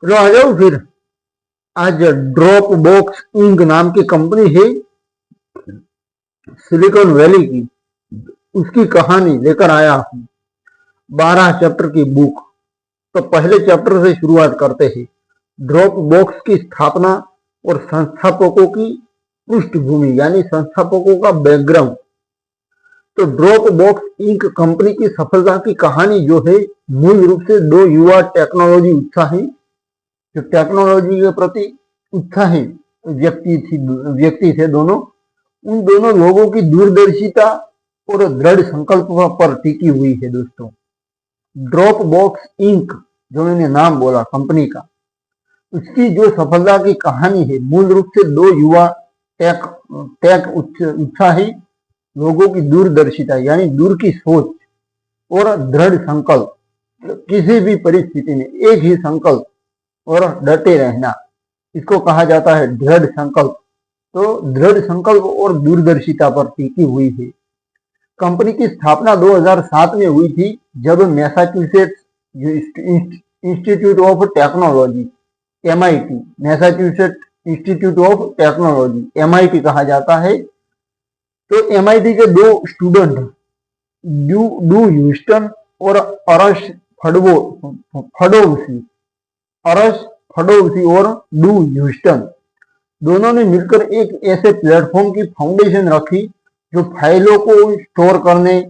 चलो आ जाओ फिर। आज ड्रॉप बॉक्स इंक नाम की कंपनी है सिलिकॉन वैली की, उसकी कहानी लेकर आया हूं। 12 चैप्टर की बुक। तो पहले चैप्टर से शुरुआत करते हैं। ड्रॉप बॉक्स की स्थापना और संस्थापकों की पृष्ठभूमि यानी संस्थापकों का बैकग्राउंड। तो ड्रॉप बॉक्स इंक कंपनी की सफलता की कहानी जो है, मूल रूप से दो युवा टेक्नोलॉजी उत्साही, जो टेक्नोलॉजी के प्रति उत्साही व्यक्ति थे दोनों, उन दोनों लोगों की दूरदर्शिता और दृढ़ संकल्प पर टिकी हुई है दोस्तों। ड्रॉप बॉक्स इंक जो मैंने नाम बोला कंपनी का, उसकी जो सफलता की कहानी है, मूल रूप से दो युवा टेक उत्साही लोगों की दूरदर्शिता यानी दूर की सोच और दृढ़ संकल्प, किसी भी परिस्थिति में एक ही संकल्प और डटे रहना, इसको कहा जाता है दृढ़ संकल्प। तो दृढ़ संकल्प और दूरदर्शिता पर टिकी हुई है। कंपनी की स्थापना 2007 में हुई थी, जब Massachusetts institute of technology MIT, Massachusetts institute of technology MIT कहा जाता है। तो MIT के दो स्टूडेंट डू ह्यूस्टन और अरश फडोवसी और डू ह्यूस्टन, दोनों ने मिलकर एक ऐसे प्लेटफॉर्म की फाउंडेशन रखी जो फाइलों को स्टोर करने,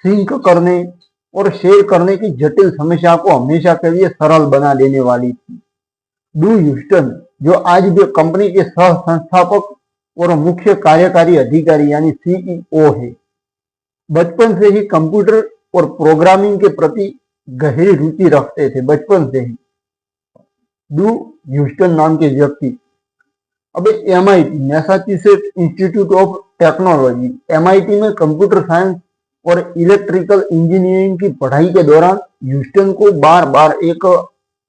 सिंक करने और शेयर करने की जटिल समस्या को हमेशा के लिए सरल बना देने वाली थी। डू ह्यूस्टन, जो आज भी कंपनी के सह संस्थापक और मुख्य कार्यकारी अधिकारी यानी CEO है, बचपन से ही कंप्यूटर और प्रोग्रामिंग के प्रति गहरी रुचि रखते थे, बचपन से ही। डू ह्यूस्टन नाम के व्यक्ति अब MIT, Massachusetts institute of technology MIT में कंप्यूटर साइंस और इलेक्ट्रिकल इंजीनियरिंग की पढ़ाई के दौरान ह्यूस्टन को बार बार एक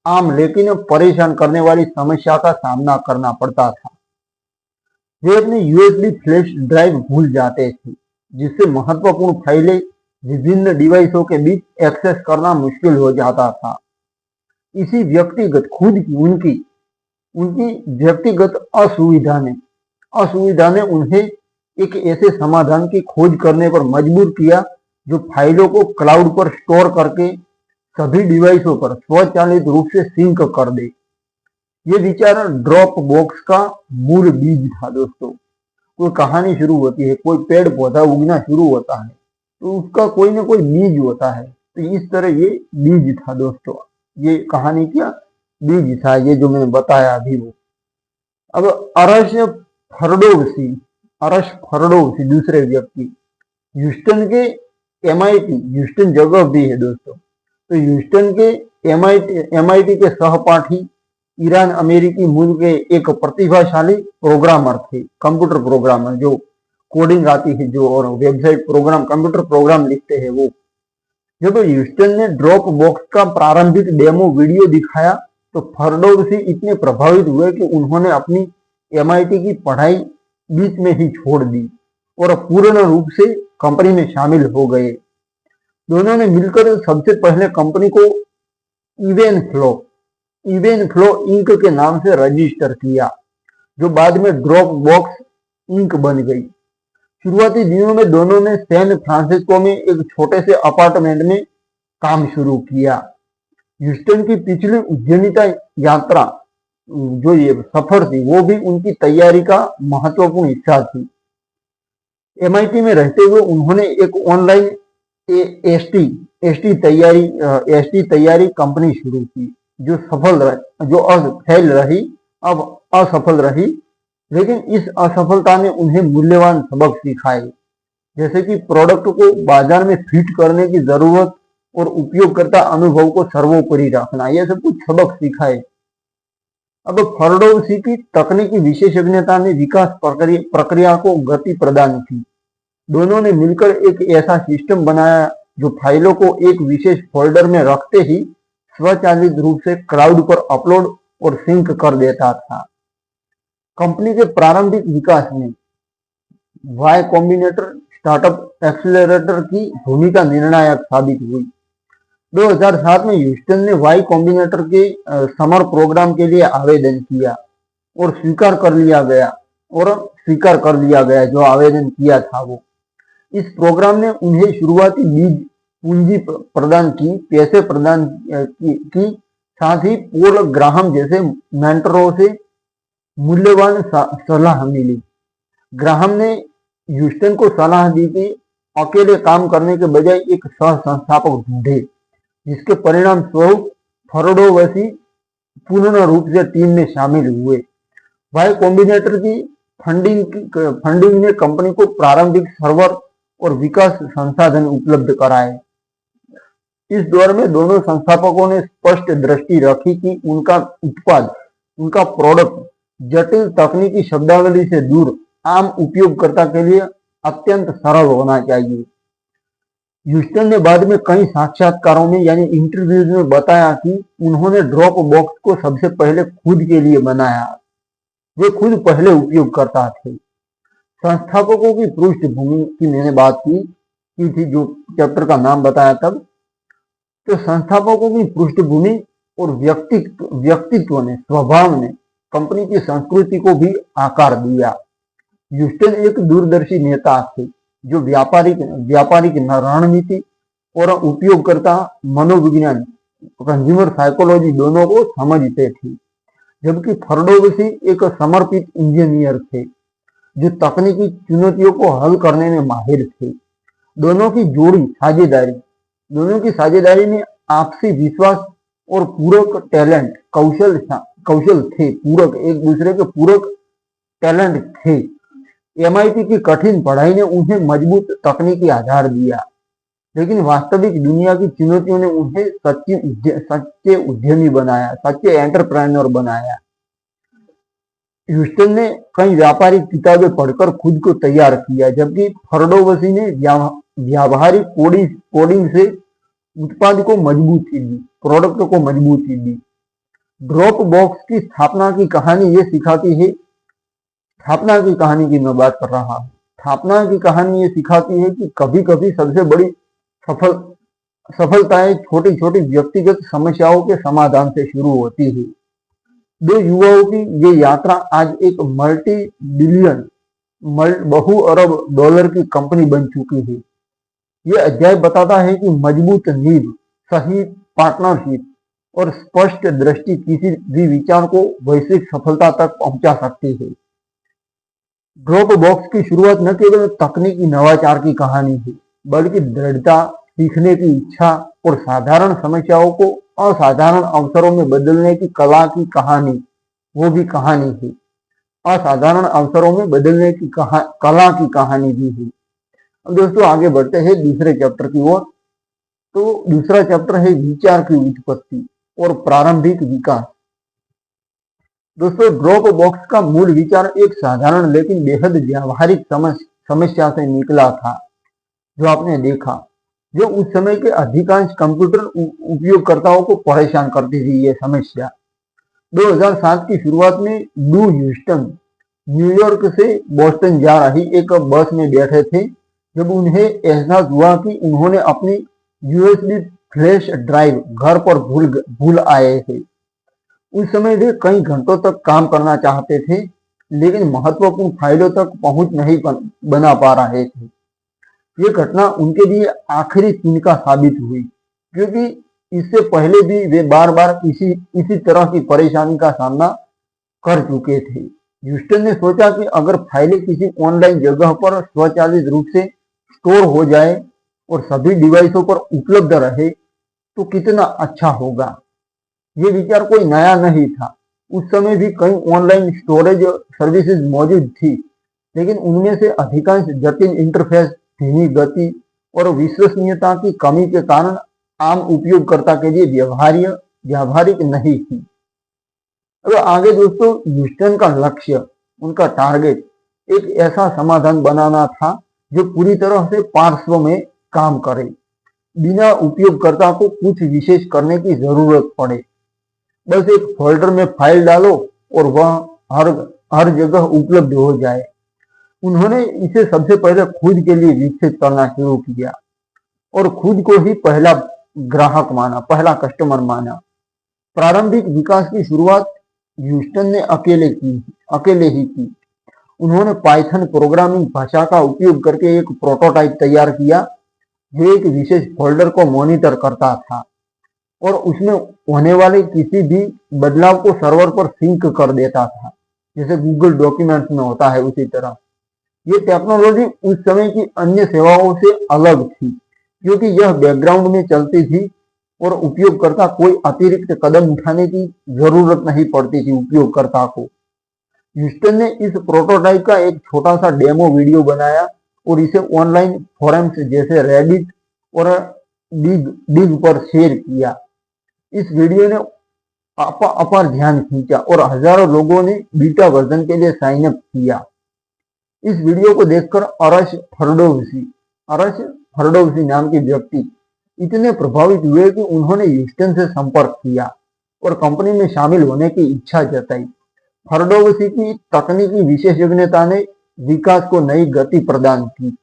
आम लेकिन परेशान करने वाली समस्या का सामना करना पड़ता था। वे अपनी USB फ्लैश ड्राइव भूल जाते थे, जिससे महत्वपूर्ण फाइलें विभिन्न डिवाइसों के बीच एक्सेस करना मुश्किल हो जाता था। इसी व्यक्तिगत खुद की उनकी व्यक्तिगत असुविधा ने उन्हें एक ऐसे समाधान की खोज करने पर मजबूर किया जो फाइलों को क्लाउड पर स्टोर करके सभी डिवाइसों पर स्वचालित रूप से सिंक कर दे। ये विचार ड्रॉप बॉक्स का मूल बीज था दोस्तों। कोई कहानी शुरू होती है, कोई पेड़ पौधा उगना शुरू होता है, तो उसका कोई ना कोई बीज होता है। तो इस तरह ये बीज था दोस्तों, ये कहानी क्या बीज था, ये जो मैंने बताया अभी वो। अब अरश फरडोवसी दूसरे व्यक्ति, ह्यूस्टन के MIT, ह्यूस्टन जगह भी है दोस्तों, तो ह्यूस्टन के MIT के सहपाठी ईरान अमेरिकी मूल के एक प्रतिभाशाली प्रोग्रामर थे, कंप्यूटर प्रोग्रामर जो कोडिंग आती है जो और वेबसाइट प्रोग्राम कंप्यूटर प्रोग्राम लिखते हैं वो। जब ह्यूस्टन ने ड्रॉप बॉक्स का प्रारंभिक डेमो वीडियो दिखाया तो फरडोवसी इतने प्रभावित हुए कि उन्होंने अपनी MIT की पढ़ाई बीच में ही छोड़ दी और पूर्ण रूप से कंपनी में शामिल हो गए। दोनों ने मिलकर सबसे पहले कंपनी को इवेनफ्लो इंक के नाम से रजिस्टर किया, जो बाद में ड्रॉप बॉक्स इंक बन गई। शुरुआती दिनों में दोनों ने सैन फ्रांसिस्को में एक छोटे से अपार्टमेंट में काम शुरू किया। ह्यूस्टन की पिछली उद्यमिता यात्रा जो ये सफर थी वो भी उनकी तैयारी का महत्वपूर्ण हिस्सा थी। MIT में रहते हुए उन्होंने एक ऑनलाइन एसटी तैयारी कंपनी शुरू की, जो अब असफल रही, लेकिन इस असफलता ने उन्हें मूल्यवान सबक सिखाए, जैसे कि प्रोडक्ट को बाजार में फिट करने की जरूरत और उपयोगकर्ता अनुभव को सर्वोपरि रखना, यह सब कुछ सबक सिखाए। अब फरडोवसी की तकनीकी विशेषज्ञता ने विकास प्रक्रिया को गति प्रदान की। दोनों ने मिलकर एक ऐसा सिस्टम बनाया जो फाइलों को एक विशेष फोल्डर में रखते ही स्वचालित रूप से क्लाउड पर अपलोड और सिंक कर देता था। कंपनी के प्रारंभिक विकास में वाई कॉम्बिनेटर स्टार्टअप एक्सेलरेटर की भूमिका निर्णायक साबित हुई। 2007 में ह्यूस्टन ने वाई कॉम्बिनेटर के समर प्रोग्राम के लिए आवेदन किया और स्वीकार कर लिया गया जो आवेदन किया था वो। इस प्रोग्राम ने उन्हें शुरुआती बीज पूंजी प्रदान की, पैसे प्रदान की, साथ ही पॉल ग्राहम जैसे मेंटरों से मूल्यवान सलाह मिली। ग्राहम ने ह्यूस्टन को सलाह दी कि अकेले काम करने के बजाय एक सह संस्थापक ढूंढे, जिसके परिणाम स्वरूप फर्डोवसी पूर्ण रूप से टीम में शामिल हुए। वाई कॉम्बिनेटर की फंडिंग ने कंपनी को प्रारंभिक सर्वर और विकास संसाधन उपलब्ध कराए। इस दौर में दोनों संस्थापकों ने स्पष्ट दृष्टि रखी कि उनका उत्पाद, उनका प्रोडक्ट जटिल तकनीकी शब्दावली से दूर आम उपयोगकर्ता के लिए अत्यंत सरल होना चाहिए। ह्यूस्टन ने बाद में कई साक्षात्कारों में यानी इंटरव्यूज में बताया कि उन्होंने ड्रॉप बॉक्स को सबसे पहले खुद के लिए बनाया। वे खुद पहले उपयोगकर्ता थे। संस्थापकों की पृष्ठभूमि की मैंने बात की थी, जो चैप्टर का नाम बताया तब। तो संस्थापकों की पृष्ठभूमि और व्यक्तित्व ने, स्वभाव ने कंपनी की संस्कृति को भी आकार दिया। ह्यूस्टन एक दूरदर्शी नेता थे जो व्यापारिक रणनीति और उपयोगकर्ता मनोविज्ञान, कंज्यूमर साइकोलॉजी दोनों को समझते थे, जबकि फर्डोवसी एक समर्पित इंजीनियर थे जो तकनीकी चुनौतियों को हल करने में माहिर थे। दोनों की साझेदारी में आपसी विश्वास और पूरक टैलेंट कौशल थे, एक दूसरे के पूरक टैलेंट थे। MIT की कठिन पढ़ाई ने उन्हें मजबूत तकनीकी आधार दिया, लेकिन वास्तविक दुनिया की चुनौतियों ने उन्हें सच्चे उद्यमी बनाया, सच्चे एंटरप्रेन्योर बनाया। ह्यूस्टन ने कई व्यापारिक किताबें पढ़कर खुद को तैयार किया, जबकि फर्डोवसी ने व्यावहारिक कोडिंग से उत्पाद को मजबूती दी, प्रोडक्ट को मजबूती दी। ड्रॉप बॉक्स की स्थापना की कहानी ये सिखाती है, स्थापना की कहानी की मैं बात कर रहा हूँ। स्थापना की कहानी ये सिखाती है कि कभी कभी सबसे बड़ी सफलताएं छोटी छोटी व्यक्तिगत समस्याओं के समाधान से शुरू होती है। दो युवाओं की ये यात्रा आज एक बहु अरब डॉलर की कंपनी बन चुकी है। ये अध्याय बताता है कि मजबूत नींव, सही पार्टनरशिप और स्पष्ट दृष्टि किसी भी विचार को वैश्विक सफलता तक पहुंचा सकती है। ड्रॉप बॉक्स की शुरुआत न केवल तकनीकी नवाचार की कहानी है, बल्कि दृढ़ता, सीखने की इच्छा और साधारण समस्याओं को असाधारण अवसरों में बदलने की कला की कहानी, वो भी कहानी है। असाधारण अवसरों में बदलने की कला की कहानी भी है। अब दोस्तों आगे बढ़ते हैं दूसरे चैप्टर की ओर। तो दूसरा चैप्टर है विचार की उत्पत्ति और प्रारंभिक विकास। दोस्तों ड्रॉप बॉक्स का मूल विचार एक साधारण लेकिन बेहद व्यावहारिक समस्या से निकला था, जो आपने देखा, जो उस समय के अधिकांश कंप्यूटर उपयोगकर्ताओं को परेशान करती थी। ये समस्या 2007 की शुरुआत में ड्रू ह्यूस्टन न्यूयॉर्क से बोस्टन जा रही एक बस में बैठे थे, जब उन्हें एहसास हुआ कि उन्होंने अपनी USB फ्लैश ड्राइव घर पर भूल आए थे। उस समय वे कई घंटों तक काम करना चाहते थे, लेकिन महत्वपूर्ण फाइलों तक पहुंच नहीं बना पा रहे थे। ये घटना उनके लिए आखिरी तिनका साबित हुई, क्योंकि इससे पहले भी वे बार बार इसी तरह की परेशानी का सामना कर चुके थे। ह्यूस्टन ने सोचा कि अगर फाइलें किसी ऑनलाइन जगह पर स्वचालित रूप से स्टोर हो जाए और सभी डिवाइसों पर उपलब्ध रहे तो कितना अच्छा होगा। ये विचार कोई नया नहीं था। उस समय भी कई ऑनलाइन स्टोरेज सर्विसेज मौजूद थी, लेकिन उनमें से अधिकांश जटिल इंटरफेस, धीमी गति और विश्वसनीयता की कमी के कारण आम उपयोगकर्ता के लिए व्यावहारिक नहीं थी। अब आगे दोस्तों ह्यूस्टन का लक्ष्य, उनका टारगेट एक ऐसा समाधान बनाना था जो पूरी तरह से पार्श्व में काम करे, बिना उपयोगकर्ता को कुछ विशेष करने की जरूरत पड़े। बस एक फोल्डर में फाइल डालो और वह हर जगह उपलब्ध हो जाए। उन्होंने इसे सबसे पहले खुद के लिए विकसित करना शुरू किया और खुद को ही पहला ग्राहक माना, पहला कस्टमर माना। प्रारंभिक विकास की शुरुआत ह्यूस्टन ने अकेले ही की। उन्होंने पाइथन प्रोग्रामिंग भाषा का उपयोग करके एक प्रोटोटाइप तैयार किया जो एक विशेष फोल्डर को मॉनिटर करता था और उसमें होने वाले किसी भी बदलाव को सर्वर पर सिंक कर देता था, जैसे गूगल डॉक्यूमेंट्स में होता है उसी तरह। ये टेक्नोलॉजी उस समय की अन्य सेवाओं से अलग थी क्योंकि यह बैकग्राउंड में चलती थी और उपयोगकर्ता कोई अतिरिक्त कदम उठाने की जरूरत नहीं पड़ती थी उपयोगकर्ता को। ह्यूस्टन ने इस प्रोटोटाइप का एक छोटा सा डेमो वीडियो बनाया और इसे ऑनलाइन फोरम्स जैसे रेडिट और डिग पर शेयर किया। इस वीडियो ने अपार ध्यान खींचा और हजारों लोगों ने बीटा वर्जन के लिए साइन अप किया। इस वीडियो को देखकर अरश फरडोसी नाम के व्यक्ति इतने प्रभावित हुए कि उन्होंने ह्यूस्टन से संपर्क किया और कंपनी में शामिल होने की इच्छा जताई। फरडोसी की तकनीकी विशेषज्ञता ने विकास को नई गति प्रदान की।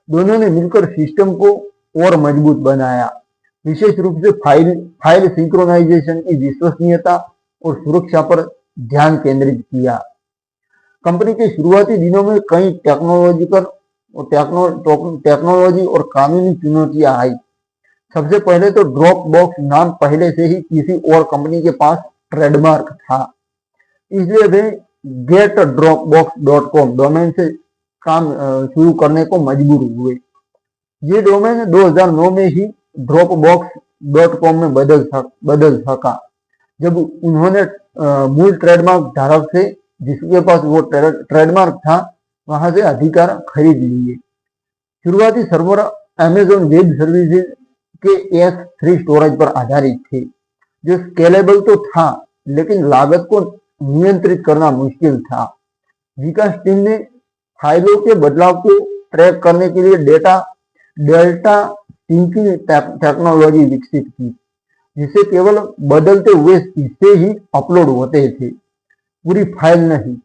दोनों ने मिलकर सिस्टम को और मजबूत बनाया, विशेष रूप से फाइल सिंक्रोनाइजेशन की विश्वसनीयता और सुरक्षा पर ध्यान केंद्रित किया। कंपनी के शुरुआती दिनों में कई टेक्नोलॉजी और कानूनी चुनौतियां आई। सबसे पहले तो ड्रॉप बॉक्स नाम पहले से ही किसी और कंपनी के पास ट्रेडमार्क था, इसलिए वे getdropbox.com डोमेन से काम शुरू करने को मजबूर हुए। ये डोमेन 2009 में ही dropbox.com में बदल सका जब उन्होंने मूल ट्रेडमार्क धारक से जिसके पास वो ट्रेडमार्क था वहां से अधिकार खरीद लिए। शुरुआती सर्वर अमेज़न वेब सर्विसेज के S3 स्टोरेज पर आधारित थे जो स्केलेबल तो था लेकिन लागत को नियंत्रित करना मुश्किल था। विकास टीम ने फाइलों के बदलाव को ट्रैक करने के लिए डेल्टा सिंकिंग टेक्नोलॉजी विकसित की जिसे केवल बदलते हुए हिस्से ही अपलोड होते थे, पूरी फाइल नहीं।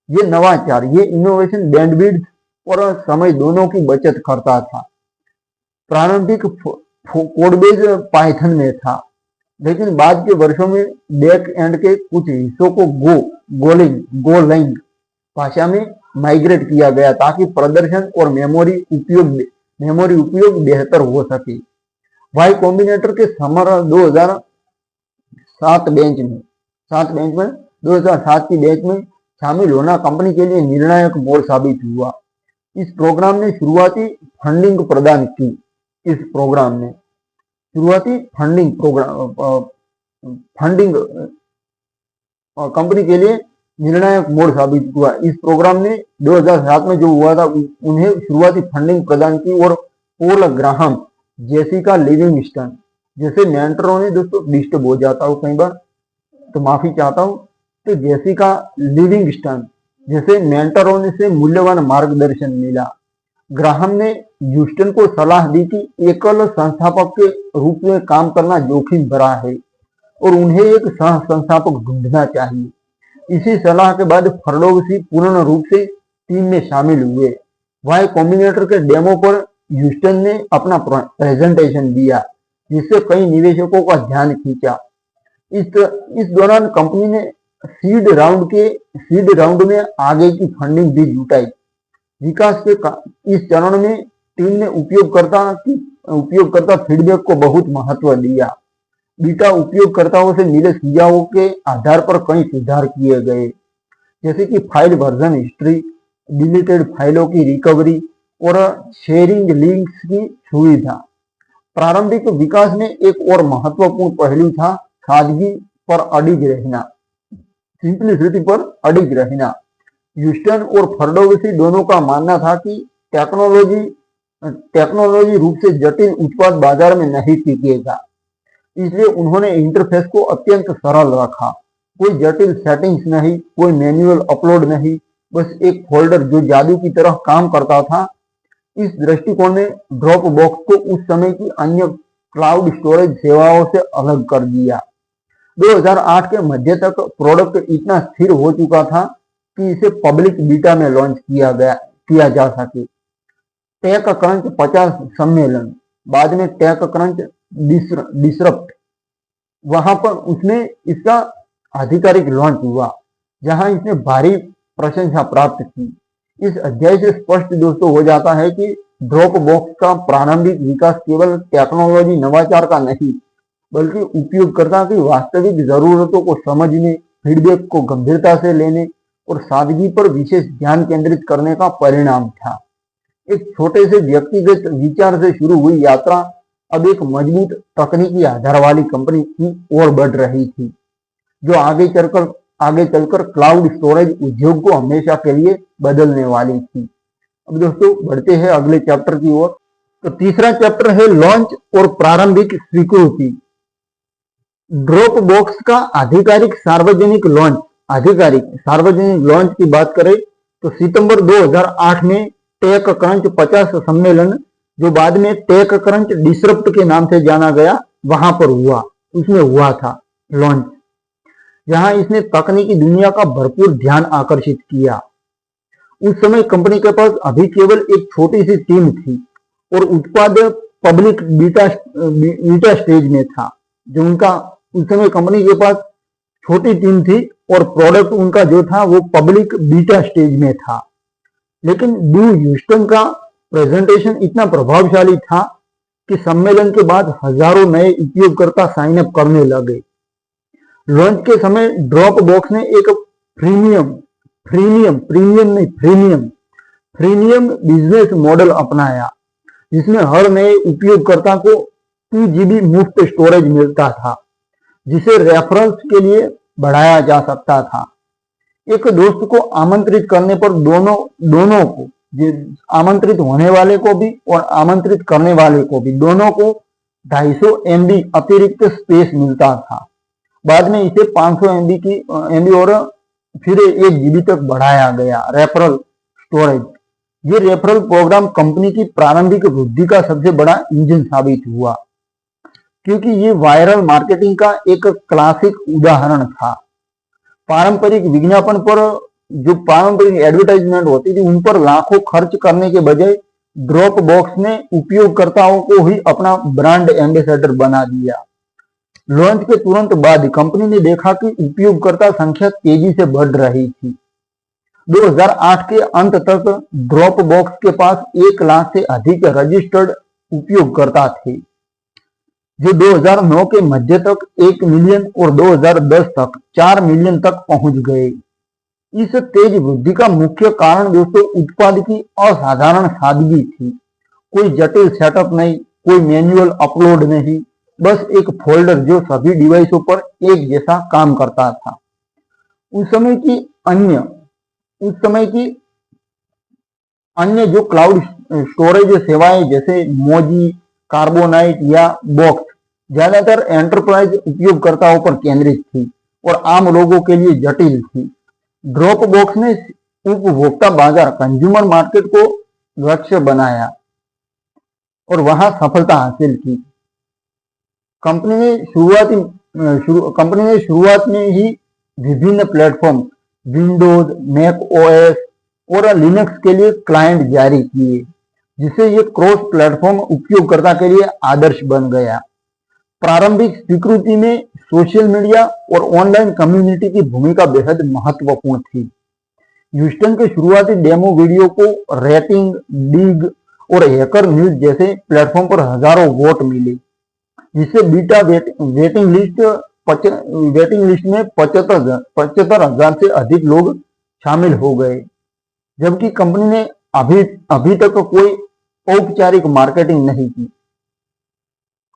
ये नवाचार, ये इनोवेशन बैंडविड्थ और समय दोनों की बचत करता था। प्रारंभिक कोडबेज पाइथन में था लेकिन बाद के वर्षों में बैक एंड के कुछ हिस्सों को गोलैंग भाषा में माइग्रेट किया गया ताकि प्रदर्शन और मेमोरी उपयोग बेहतर हो सके। वाई कॉम्बिनेटर के समर 2007 की बैच में शामिल होना कंपनी के लिए निर्णायक मोड़ साबित हुआ। इस प्रोग्राम ने शुरुआती फंडिंग प्रदान की। इस प्रोग्राम ने शुरुआती फंडिंग कंपनी के लिए निर्णायक मोड़ साबित हुआ। इस प्रोग्राम ने 2007 में जो हुआ था उन्हें शुरुआती फंडिंग प्रदान की और पॉल ग्राहम, जेसिका लिविंगस्टन जैसे मेंटरों ने, दोस्तों डिस्टर्ब हो जाता हूँ कई बार तो माफी चाहता हूँ, तो जेसिका लिविंगस्टन जैसे मेंटरों ने से मूल्यवान मार्गदर्शन मिला। ग्राहम ने ह्यूस्टन को सलाह दी कि एकल संस्थापक के रूप में काम करना जोखिम भरा है और उन्हें एक सह संस्थापक ढूंढना चाहिए। इसी सलाह के बाद फरडोसी पूर्ण रूप से टीम में शामिल हुए। वाई कॉम्बिनेटर के डेमो पर ह्यूस्टन ने अपना प्रेजेंटेशन दिया जिससे कई निवेशकों का ध्यान खींचा। इस दौरान कंपनी ने सीड राउंड में आगे की फंडिंग भी जुटाई। विकास के इस चरण में टीम ने उपयोगकर्ता फीडबैक को बहुत महत्व दिया। बीटा उपयोगकर्ताओं से मिले सुझावों के आधार पर कई सुधार किए गए, जैसे कि फाइल वर्जन हिस्ट्री, डिलीटेड फाइलों की रिकवरी और शेयरिंग लिंक्स की सुविधा। प्रारंभिक विकास में एक और महत्वपूर्ण पहलू था सादगी पर अडिग रहना, सिंप्लिसिटी पर अडिग रहना। ह्यूस्टन और फरडोसी दोनों का मानना था कि टेक्नोलॉजी रूप से जटिल उत्पाद बाजार में नहीं टिकेगा, इसलिए उन्होंने इंटरफेस को अत्यंत सरल रखा। कोई जटिल सेटिंग्स नहीं, कोई मैन्युअल अपलोड नहीं, बस एक फोल्डर जो जादू की तरह काम करता था। इस दृष्टिकोण ने ड्रॉपबॉक्स को उस समय की अन्य क्लाउड स्टोरेज सेवाओं से अलग कर दिया। 2008 के मध्य तक प्रोडक्ट इतना स्थिर हो चुका था कि इसे पब्लिक बीटा में लॉन्च किया जा सके। टेक क्रंच 50 सम्मेलन, बाद में टेक क्रंच डिसरप्ट, वहां पर उसने इसका आधिकारिक लॉन्च हुआ, जहां इसने भारी प्रशंसा प्राप्त की। इस अध्याय से स्पष्ट दोस्तों हो जाता है कि ड्रॉप बॉक्स का प्रारंभिक विकास केवल टेक्नोलॉजी नवाचार का नहीं, बल्कि उपयोगकर्ता की वास्तविक जरूरतों को समझने, फीडबैक को गंभीरता से लेने और सादगी पर विशेष ध्यान केंद्रित करने का परिणाम था। एक छोटे से व्यक्तिगत विचार से शुरू हुई यात्रा अब एक मजबूत तकनीकी आधार वाली कंपनी की ओर बढ़ रही थी, जो आगे चलकर क्लाउड स्टोरेज उद्योग को हमेशा के लिए बदलने वाली थी। अब दोस्तों बढ़ते हैं अगले चैप्टर की ओर। तो तीसरा चैप्टर है लॉन्च और प्रारंभिक स्वीकृति। ड्रॉप बॉक्स का आधिकारिक सार्वजनिक लॉन्च की बात करें तो सितंबर 2008 में टेक क्रंच 50 सम्मेलन, जो बाद में टेक क्रंच डिसरप्ट के नाम से जाना गया, वहां पर उसमें हुआ था लॉन्च, जहां इसने तकनीकी दुनिया का भरपूर ध्यान आकर्षित किया। उस समय कंपनी के पास अभी केवल एक छोटी सी टीम थी और उत्पाद पब्लिक बीटा स्टेज में था। जो उनका उस समय कंपनी के पास छोटी टीम थी और प्रोडक्ट उनका जो था वो पब्लिक बीटा स्टेज में था। लेकिन ड्रू ह्यूस्टन का प्रेजेंटेशन इतना प्रभावशाली था कि सम्मेलन के बाद हजारों नए उपयोगकर्ता साइन अप करने लगे। लॉन्च के समय ड्रॉप बॉक्स ने एक फ्रीमियम बिजनेस मॉडल अपनाया, जिसमें हर नए उपयोगकर्ता को 2 GB मुफ्त स्टोरेज मिलता था, जिसे रेफरेंस के लिए बढ़ाया जा सकता था। एक दोस्त को आमंत्रित करने पर दोनों को, आमंत्रित होने वाले को भी और आमंत्रित करने वाले को भी, दोनों को 250 MB अतिरिक्त स्पेस मिलता था। बाद में इसे 500 MB और फिर 1 GB तक बढ़ाया गया रेफरल स्टोरेज। ये रेफरल प्रोग्राम कंपनी की प्रारंभिक वृद्धि का सबसे बड़ा इंजन साबित हुआ, क्योंकि ये वायरल मार्केटिंग का एक क्लासिक उदाहरण था। पारंपरिक विज्ञापन पर, जो पारंपरिक एडवर्टाइजमेंट होती थी, उन पर लाखों खर्च करने के बजाय ड्रॉप बॉक्स ने उपयोगकर्ताओं को ही अपना ब्रांड एम्बेसडर बना दिया। लॉन्च के तुरंत बाद कंपनी ने देखा कि उपयोगकर्ता संख्या तेजी से बढ़ रही थी। 2008 के अंत तक ड्रॉप बॉक्स के पास 1 लाख से अधिक रजिस्टर्ड उपयोगकर्ता थे, जो 2009 के मध्य तक 1 मिलियन और 2010 तक 4 मिलियन तक पहुंच गए। इस तेज वृद्धि का मुख्य कारण दोस्तों उत्पाद की असाधारण सादगी थी। कोई जटिल सेटअप नहीं, कोई मैन्युअल अपलोड नहीं, बस एक फोल्डर जो सभी डिवाइसों पर एक जैसा काम करता था। उस समय की अन्य जो क्लाउड स्टोरेज सेवाएं जैसे मोजी, कार्बोनाइट या बॉक्स ज्यादातर एंटरप्राइज उपयोगकर्ताओं पर केंद्रित थी और आम लोगों के लिए जटिल थी। ड्रॉप बॉक्स ने उपभोक्ता बाजार, कंज्यूमर मार्केट को लक्ष्य बनाया और वहां सफलता हासिल की। कंपनी ने शुरुआत में ही विभिन्न प्लेटफॉर्म विंडोज, मैक ओएस और लिनक्स के लिए क्लाइंट जारी किए, जिससे ये क्रॉस प्लेटफॉर्म उपयोगकर्ता के लिए आदर्श बन गया। प्रारंभिक स्वीकृति में सोशल मीडिया और ऑनलाइन कम्युनिटी की भूमिका बेहद महत्वपूर्ण थी। ह्यूस्टन के शुरुआती डेमो वीडियो को रेटिंग, डिग और हैकर न्यूज जैसे प्लेटफॉर्म पर हजारों वोट मिले, जिससे बीटा वेटिंग लिस्ट में 75,000 से अधिक लोग शामिल हो गए, जबकि कंपनी ने अभी तक कोई औपचारिक मार्केटिंग नहीं की।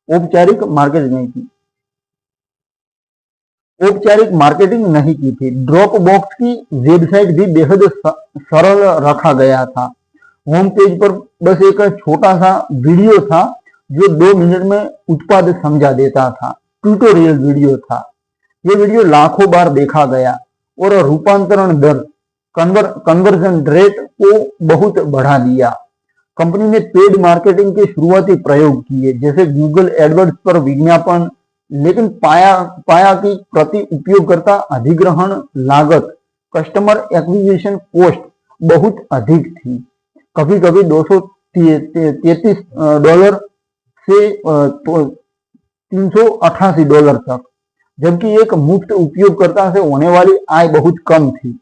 औपचारिक मार्केटिंग नहीं की थी। ड्रॉप बॉक्स की वेबसाइट भी बेहद सरल रखा गया था। होम पेज पर बस एक छोटा सा वीडियो था जो 2 मिनट में उत्पाद समझा देता था। ट्यूटोरियल वीडियो था। ये वीडियो लाखों बार देखा गया और रूपांतरण दर, कन्वर्जन रेट को बहुत बढ़ा दिया। कंपनी ने पेड मार्केटिंग के शुरुआती प्रयोग किए, जैसे गूगल एडवर्ड्स पर विज्ञापन, लेकिन पाया कि प्रति उपयोगकर्ता अधिग्रहण लागत, कस्टमर एक्विजिशन कॉस्ट बहुत अधिक थी। कभी कभी $233 से $388 तक, जबकि एक मुफ्त उपयोगकर्ता से होने वाली आय बहुत कम थी।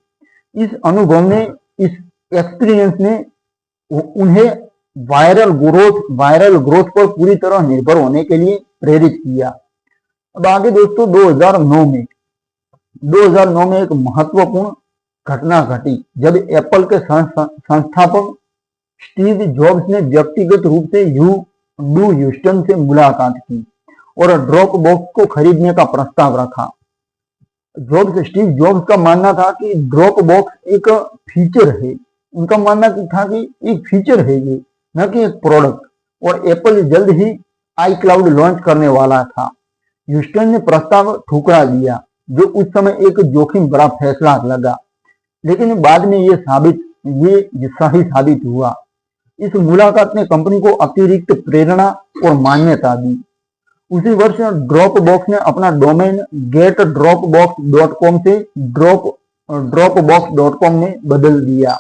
इस अनुभव ने, इस एक्सपीरियंस ने उन्हें वायरल ग्रोथ पर पूरी तरह निर्भर होने के लिए प्रेरित किया। अब आगे दोस्तों 2009 में एक महत्वपूर्ण घटना घटी जब एप्पल के संस्थापक स्टीव जॉब्स ने व्यक्तिगत रूप से ह्यू ह्यूस्टन से मुलाकात की और ड्रॉप बॉक्स को खरीदने का प्रस्ताव रखा। स्टीव जॉब्स का मानना था कि ड्रॉप बॉक्स एक फीचर है। उनका मानना था कि एक फीचर है ये, न कि एक प्रोडक्ट, और एप्पल जल्द ही iCloud लॉन्च करने वाला था। ह्यूस्टन ने प्रस्ताव ठुकरा दिया, जो उस समय एक जोखिम भरा फैसला लगा, लेकिन बाद में ये सही साबित हुआ। इस मुलाकात ने कंपनी को अतिरिक्त प्रेरणा और मान्यता दी। उसी वर्ष ड्रॉपबॉक्स ने अपना डोमेन getdropbox.com से dropbox.com में बदल दिया,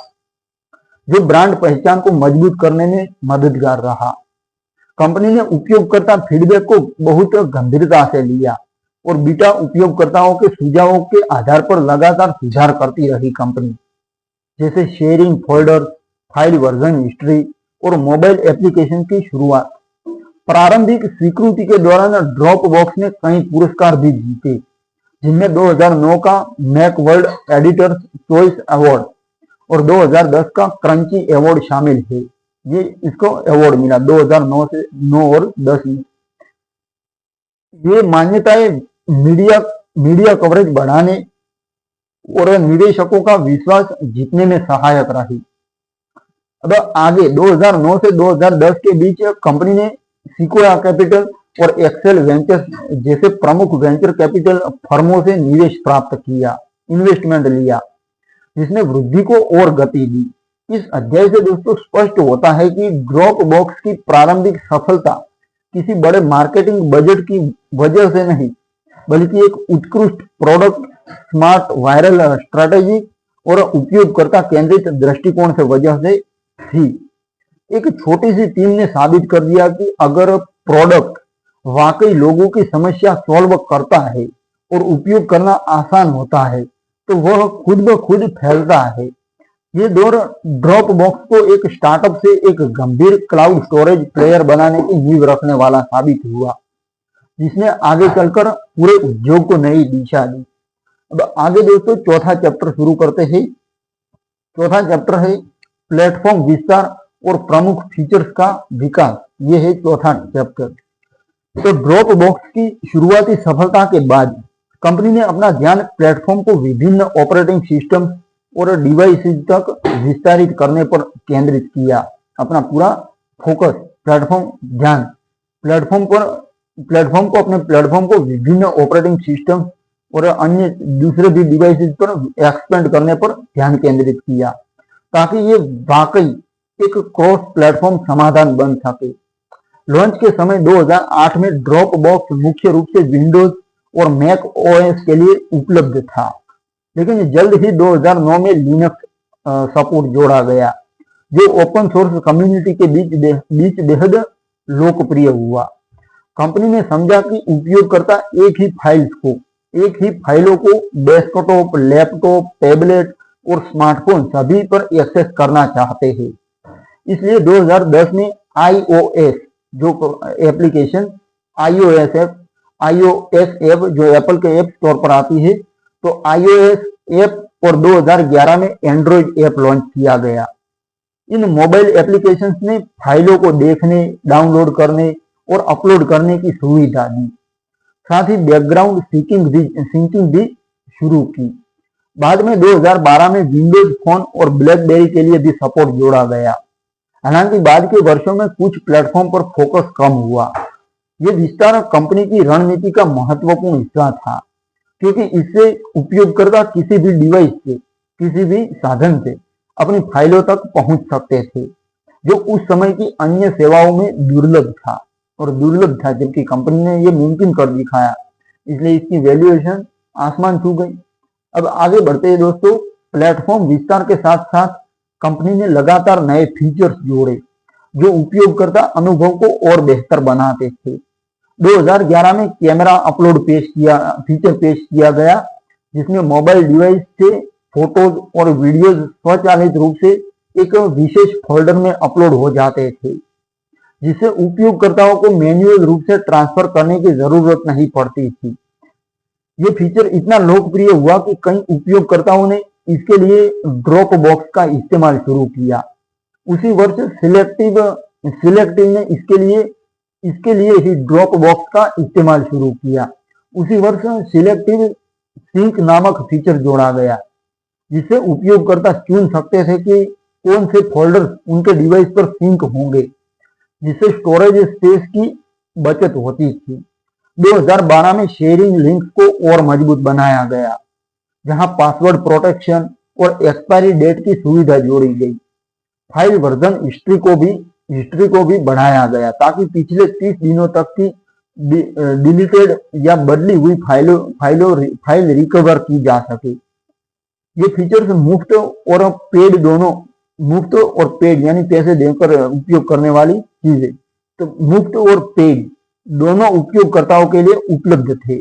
जो ब्रांड पहचान को मजबूत करने में मददगार रहा। कंपनी ने उपयोगकर्ता फीडबैक को बहुत गंभीरता से लिया और बीटा उपयोगकर्ताओं के सुझावों के आधार पर लगातार सुधार करती रही। कंपनी जैसे sharing folder, file version history और मोबाइल एप्लीकेशन की शुरुआत। प्रारंभिक स्वीकृति के दौरान ड्रॉपबॉक्स ने कई पुरस्कार भी जीते, जिनमें 2009 का मैकवर्ल्ड एडिटर्स चॉइस अवार्ड और 2010 का क्रंची अवार्ड शामिल है। ये इसको अवार्ड मिला 2009 से 9 और 10 में। ये मान्यताएं मीडिया कवरेज बढ़ाने और निवेशकों का विश्वास जीतने में सहायक रही। अब आगे 2009 से 2010 के बीच कंपनी ने सिक्वोया कैपिटल और एक्सेल वेंचर्स जैसे प्रमुख वेंचर कैपिटल फर्मों से निवेश प्राप्त किया, इन्वेस्टमेंट लिया, जिसने वृद्धि को और गति दी। इस अध्याय से दोस्तों स्पष्ट होता है कि ड्रॉपबॉक्स की प्रारंभिक सफलता किसी बड़े मार्केटिंग बजट की वजह से नहीं, बल्कि एक उत्कृष्ट प्रोडक्ट, स्मार्ट वायरल स्ट्रेटेजी और उपयोगकर्ता केंद्रित दृष्टिकोण से वजह से थी। एक छोटी सी टीम ने साबित कर दिया कि अगर प्रोडक्ट वाकई लोगों की समस्या सॉल्व करता है और उपयोग करना आसान होता है, तो वह खुद ब खुद फैलता है। ये दौर ड्रॉपबॉक्स को एक स्टार्टअप से एक गंभीर क्लाउड स्टोरेज प्लेयर बनाने की नींव रखने वाला साबित हुआ, जिसने आगे चलकर पूरे उद्योग को नई दिशा दी। अब आगे दोस्तों चौथा चैप्टर शुरू करते हैं। चौथा चैप्टर है प्लेटफॉर्म विस्तार और प्रमुख फीचर्स का विकास। ये है चौथा चैप्टर। तो ड्रॉपबॉक्स की शुरुआती सफलता के बाद कंपनी ने अपना ध्यान प्लेटफॉर्म को विभिन्न ऑपरेटिंग सिस्टम और डिवाइसेज तक विस्तारित करने पर केंद्रित किया। अपना पूरा फोकस प्लेटफॉर्म को विभिन्न ऑपरेटिंग सिस्टम और अन्य दूसरे भी डिवाइसेज पर एक्सपेंड करने पर ध्यान केंद्रित किया, ताकि ये वाकई एक क्रॉस प्लेटफॉर्म समाधान बन सके। लॉन्च के समय 2008 में ड्रॉपबॉक्स मुख्य रूप से विंडोज और मैक ओएस के लिए उपलब्ध था, लेकिन जल्द ही 2009 में लिनक्स सपोर्ट जोड़ा गया, जो ओपन सोर्स कम्युनिटी के बीच बेहद लोकप्रिय हुआ। कंपनी ने समझा कि उपयोगकर्ता एक ही फाइलों को डेस्कटॉप, लैपटॉप, टैबलेट और स्मार्टफोन सभी पर एक्सेस करना चाहते हैं। इसलिए 2010 में iOS जो एप्लीकेशन iOS ऐप जो एप्पल के ऐप स्टोर पर आती है, तो iOS ऐप और 2011 में एंड्रॉइड ऐप लॉन्च किया गया। इन मोबाइल एप्लीकेशंस ने फाइलों को देखने, डाउनलोड करने और अपलोड करने की सुविधा दी। साथ ही बैकग्राउंड सिंकिंग भी शुरू की। बाद में 2012 में विंडोज फोन और ब्लैकबेरी के लिए भी सपोर्ट जोड़ा गया। हालांकि बाद के वर्षों में कुछ प्लेटफॉर्म पर फोकस कम हुआ। ये विस्तार कंपनी की रणनीति का महत्वपूर्ण हिस्सा था, क्योंकि इससे उपयोगकर्ता किसी भी डिवाइस से, किसी भी साधन से अपनी फाइलों तक पहुंच सकते थे, जो उस समय की अन्य सेवाओं में दुर्लभ था, जबकि कंपनी ने ये मुमकिन कर दिखाया। इसलिए इसकी वैल्यूएशन आसमान छू गई। अब आगे बढ़ते हैं दोस्तों। प्लेटफॉर्म विस्तार के साथ साथ कंपनी ने लगातार नए फीचर्स जोड़े, जो उपयोगकर्ता अनुभव को और बेहतर बनाते थे। 2011 में कैमरा अपलोड फीचर पेश किया गया, जिसमें मोबाइल डिवाइस से फोटोज और वीडियोज स्वचालित रूप से एक विशेष फोल्डर में अपलोड हो जाते थे, जिससे उपयोगकर्ताओं को मैन्युअल रूप से ट्रांसफर करने की जरूरत नहीं पड़ती थी। ये फीचर इतना लोकप्रिय हुआ कि कई उपयोगकर्ताओं ने इसके लिए ड्रॉप बॉक्स का इस्तेमाल शुरू किया। उसी वर्ष सिलेक्टिव ने इसके लिए ही ड्रॉप बॉक्स का इस्तेमाल शुरू किया। उसी वर्ष सिलेक्टिव सिंक नामक फीचर जोड़ा गया, जिससे उपयोगकर्ता चुन सकते थे कि कौन से फोल्डर उनके डिवाइस पर सिंक होंगे, जिससे स्टोरेज स्पेस की बचत होती थी। 2012 में शेयरिंग लिंक्स को और मजबूत बनाया गया, जहां पासवर्ड प्रोटेक्शन और एक्सपायरी डेट की सुविधा जोड़ी गई। फाइल वर्जन हिस्ट्री को भी बढ़ाया गया, ताकि पिछले 30 दिनों तक की डिलीटेड या बदली हुई फाइल रिकवर की जा सके। ये फीचर्स मुफ्त और पेड यानी पैसे देकर उपयोग करने वाली चीजें, तो मुफ्त और पेड दोनों उपयोगकर्ताओं के लिए उपलब्ध थे,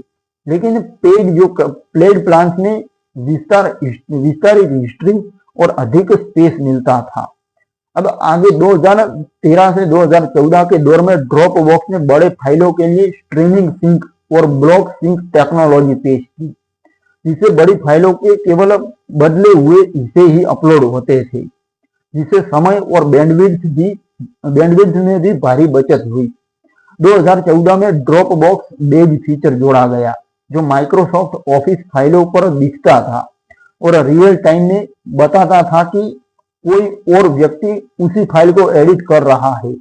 लेकिन पेड प्लान्स में विस्तारित हिस्ट्री और अधिक स्पेस मिलता था। अब आगे 2013 से 2014 के दौर में ड्रॉप बॉक्स ने बड़े फाइलों के लिए स्ट्रीमिंग सिंक और ब्लॉक सिंक टेक्नोलॉजी पेश की, जिससे बड़ी फाइलों के केवल बदले हुए हिस्से ही अपलोड होते थे, जिससे समय और बैंडविड्थ में भी भारी बचत हुई। 2014 में ड्रॉप बॉक्स बेज फीचर जोड़ा गया, जो माइक्रोसॉफ्ट ऑफिस फाइलों पर दिखता था और रियल टाइम में बताता था कि कोई और व्यक्ति उसी फाइल को एडिट कर रहा है।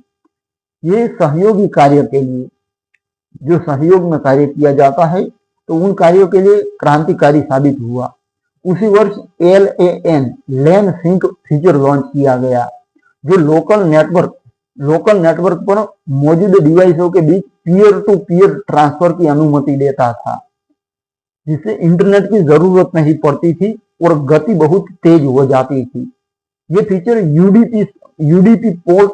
ये सहयोगी कार्य के लिए, जो सहयोग में कार्य किया जाता है, तो उन कार्यों के लिए क्रांतिकारी साबित हुआ। उसी वर्ष LAN सिंक फीचर लॉन्च किया गया, जो लोकल नेटवर्क पर मौजूद डिवाइसों के बीच पीयर टू पीयर ट्रांसफर की अनुमति देता था, जिससे इंटरनेट की जरूरत नहीं पड़ती थी और गति बहुत तेज हो जाती थी। ये फीचर UDP पोर्ट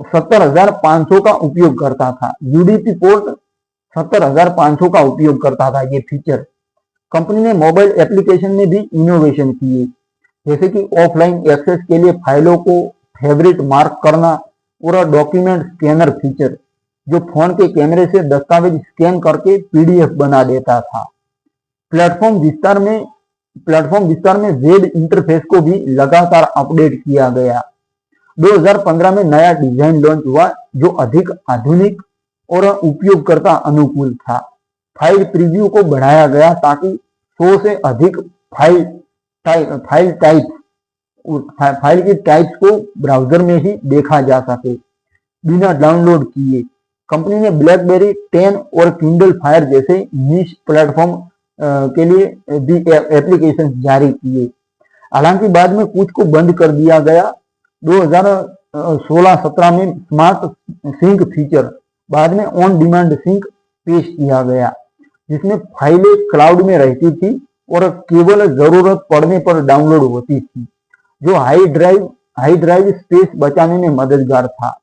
70,500 का उपयोग करता था। UDP पोर्ट 70,500 का उपयोग करता था ये फीचर। कंपनी ने मोबाइल एप्लीकेशन में भी इनोवेशन किए, जैसे कि ऑफलाइन एक्सेस के लिए फाइलों को फेवरेट मार्क करना और डॉक्यूमेंट स्कैनर फीचर, जो फोन के कैमरे से दस्तावेज स्कैन करके PDF बना देता था। प्लेटफॉर्म विस्तार में वेब इंटरफेस को भी लगातार अपडेट किया गया। 2015 में नया डिजाइन लॉन्च हुआ, जो अधिक आधुनिक और उपयोगकर्ता अनुकूल था। फाइल प्रीव्यू को बढ़ाया गया, ताकि 100 से अधिक फाइल की टाइप्स को ब्राउजर में ही देखा जा सके, बिना डाउनलोड किए। कंपनी ने ब्लैकबेरी 10 और किंडल फायर जैसे निश प्लेटफॉर्म के लिए भी एप्लीकेशन जारी किए। हालांकि बाद में कुछ को बंद कर दिया गया। 2016-17 में स्मार्ट सिंक फीचर, बाद में ऑन डिमांड सिंक पेश किया गया, जिसमें फाइलें क्लाउड में रहती थी और केवल जरूरत पड़ने पर डाउनलोड होती थी, जो हाई ड्राइव स्पेस बचाने में मददगार था।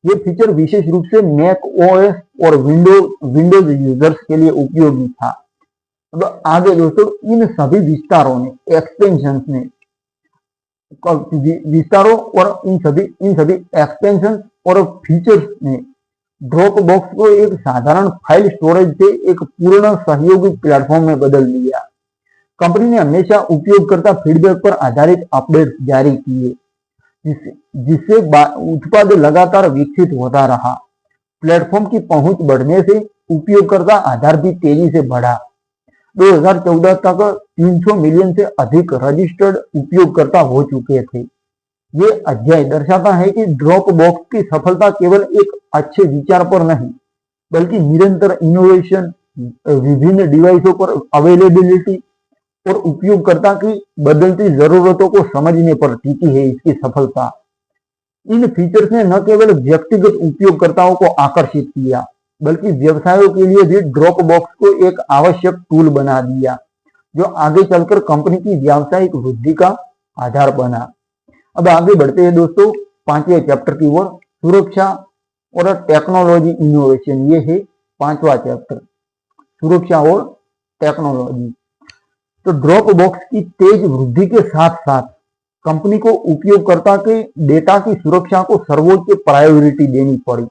ये फीचर विशेष रूप से मैक OS और विंडोज यूजर्स के लिए उपयोगी था। अब आगे दोस्तों, इन सभी विस्तारों और इन सभी एक्सटेंशन और फीचर्स ने ड्रॉप बॉक्स को एक साधारण फाइल स्टोरेज से एक पूर्ण सहयोगी प्लेटफॉर्म में बदल दिया। कंपनी ने हमेशा उपयोगकर्ता फीडबैक पर आधारित अपडेट जारी किए, जिससे उत्पाद लगातार विकसित होता रहा। प्लेटफॉर्म की पहुंच बढ़ने से उपयोगकर्ता आधार भी तेजी से बढ़ा। 2014 तक 300 मिलियन से अधिक रजिस्टर्ड उपयोगकर्ता हो चुके थे। ये अध्याय दर्शाता है कि ड्रॉप बॉक्स की सफलता केवल एक अच्छे विचार पर नहीं, बल्कि निरंतर इनोवेशन, विभिन्न डिवाइसों पर अवेलेबिलिटी और उपयोगकर्ता की बदलती जरूरतों को समझने पर टिकी है इसकी सफलता। इन फीचर्स ने न केवल व्यक्तिगत उपयोगकर्ताओं को आकर्षित किया, बल्कि व्यवसायों के लिए भी ड्रॉप बॉक्स को एक आवश्यक टूल बना दिया, जो आगे चलकर कंपनी की व्यावसायिक वृद्धि का आधार बना। अब आगे बढ़ते हैं दोस्तों, 5वें चैप्टर की ओर, सुरक्षा और टेक्नोलॉजी इनोवेशन, ये है 5वां चैप्टर, सुरक्षा और टेक्नोलॉजी। तो ड्रॉप बॉक्स की तेज वृद्धि के साथ साथ कंपनी को उपयोगकर्ता के डेटा की सुरक्षा को सर्वोच्च प्रायोरिटी देनी पड़ी,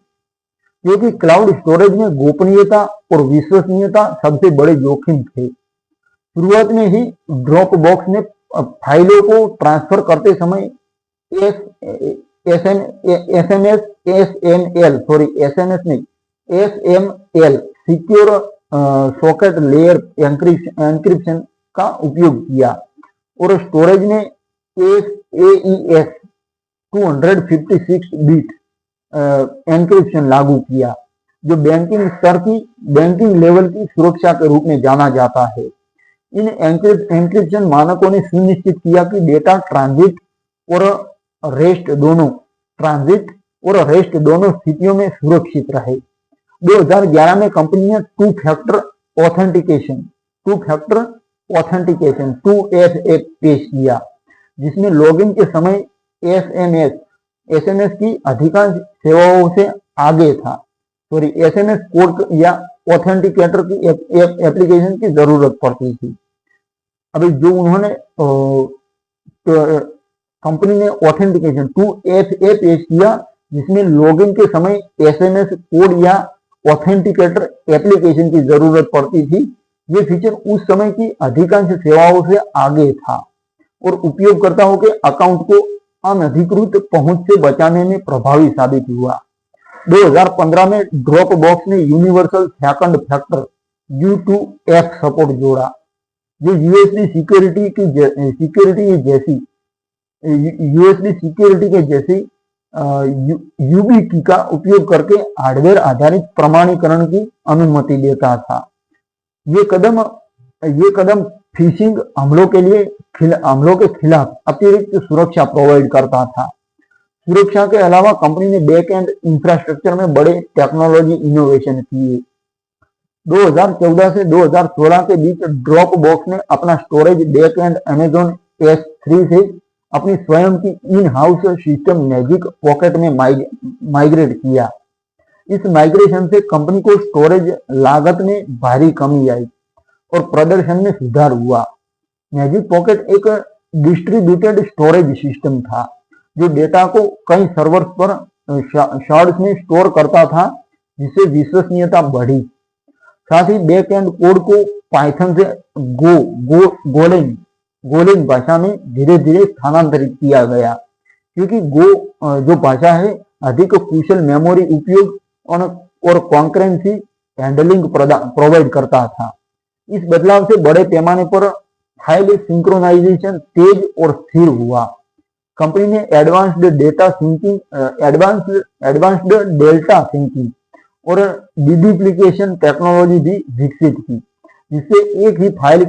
क्योंकि क्लाउड स्टोरेज में गोपनीयता और विश्वसनीयता सबसे बड़े जोखिम थे। शुरुआत में ही ड्रॉप बॉक्स ने फाइलों को ट्रांसफर करते समय SML secure socket layer encryption का उपयोग किया और स्टोरेज में AES 256 बिट एन्क्रिप्शन लागू किया, जो बैंकिंग स्तर की, बैंकिंग लेवल की सुरक्षा के रूप में जाना जाता है। इन एन्क्रिप्शन मानकों ने सुनिश्चित किया कि डेटा ट्रांजिट और रेस्ट दोनों स्थितियों में सुरक्षित रहे। 2011 में कंपनी ने टू फैक्टर ऑथेंटिकेशन 2FA पेश किया, जिसमें लॉगिन के समय एसएमएस की अधिकांश सेवाओं से आगे था। एसएमएस कोड या ऑथेंटिकेटर की एप्लीकेशन की जरूरत पड़ती थी। अभी जो उन्होंने कंपनी ने ऑथेंटिकेशन 2FA पेश किया, जिसमें लॉगिन के समय एसएमएस कोड या ऑथेंटिकेटर एप्लीकेशन की जरूरत पड़ती थी। ये फीचर उस समय की अधिकांश सेवाओं से आगे था और उपयोगकर्ताओं के अकाउंट को अनधिकृत पहुंच से बचाने में प्रभावी साबित हुआ। 2015 में ड्रॉप बॉक्स ने universal second factor U2F support जोड़ा, जो यूएसबी सिक्योरिटी के जैसी यूबीकी का उपयोग करके हार्डवेयर आधारित प्रमाणीकरण की अनुमति देता था। ये कदम फिशिंग हमलों के खिलाफ अतिरिक्त सुरक्षा प्रोवाइड करता था। सुरक्षा के अलावा कंपनी ने बैक एंड इंफ्रास्ट्रक्चर में बड़े टेक्नोलॉजी इनोवेशन किए। 2014 से 2016 के बीच ड्रॉप बॉक्स ने अपना storage back and Amazon S3 से अपनी स्वयं की in house system magic pocket में माइग्रेट किया। इस माइग्रेशन से कंपनी को स्टोरेज लागत में भारी कमी आई और प्रदर्शन में सुधार हुआ। मैजिक पॉकेट एक डिस्ट्रीब्यूटेड स्टोरेज सिस्टम था, जो डेटा को कई सर्वर्स पर शार्ड्स में स्टोर करता था, जिससे विश्वसनीयता बढ़ी। साथ ही बैक एंड कोड को पाइथन से गोलेन भाषा में धीरे धीरे स्थानांतरित किया गया, क्योंकि गो जो भाषा है अधिक कुशल मेमोरी उपयोग और कॉन्करेंसी हैंडलिंग प्रोवाइड करता था। इस बदलाव से बड़े पैमाने पर फाइल सिंक्रोनाइजेशन तेज और स्थिर हुआ। कंपनी ने एडवांस्ड डेल्टा सिंकिंग और डीडुप्लीकेशन टेक्नोलॉजी भी विकसित की, जिससे एक ही फाइल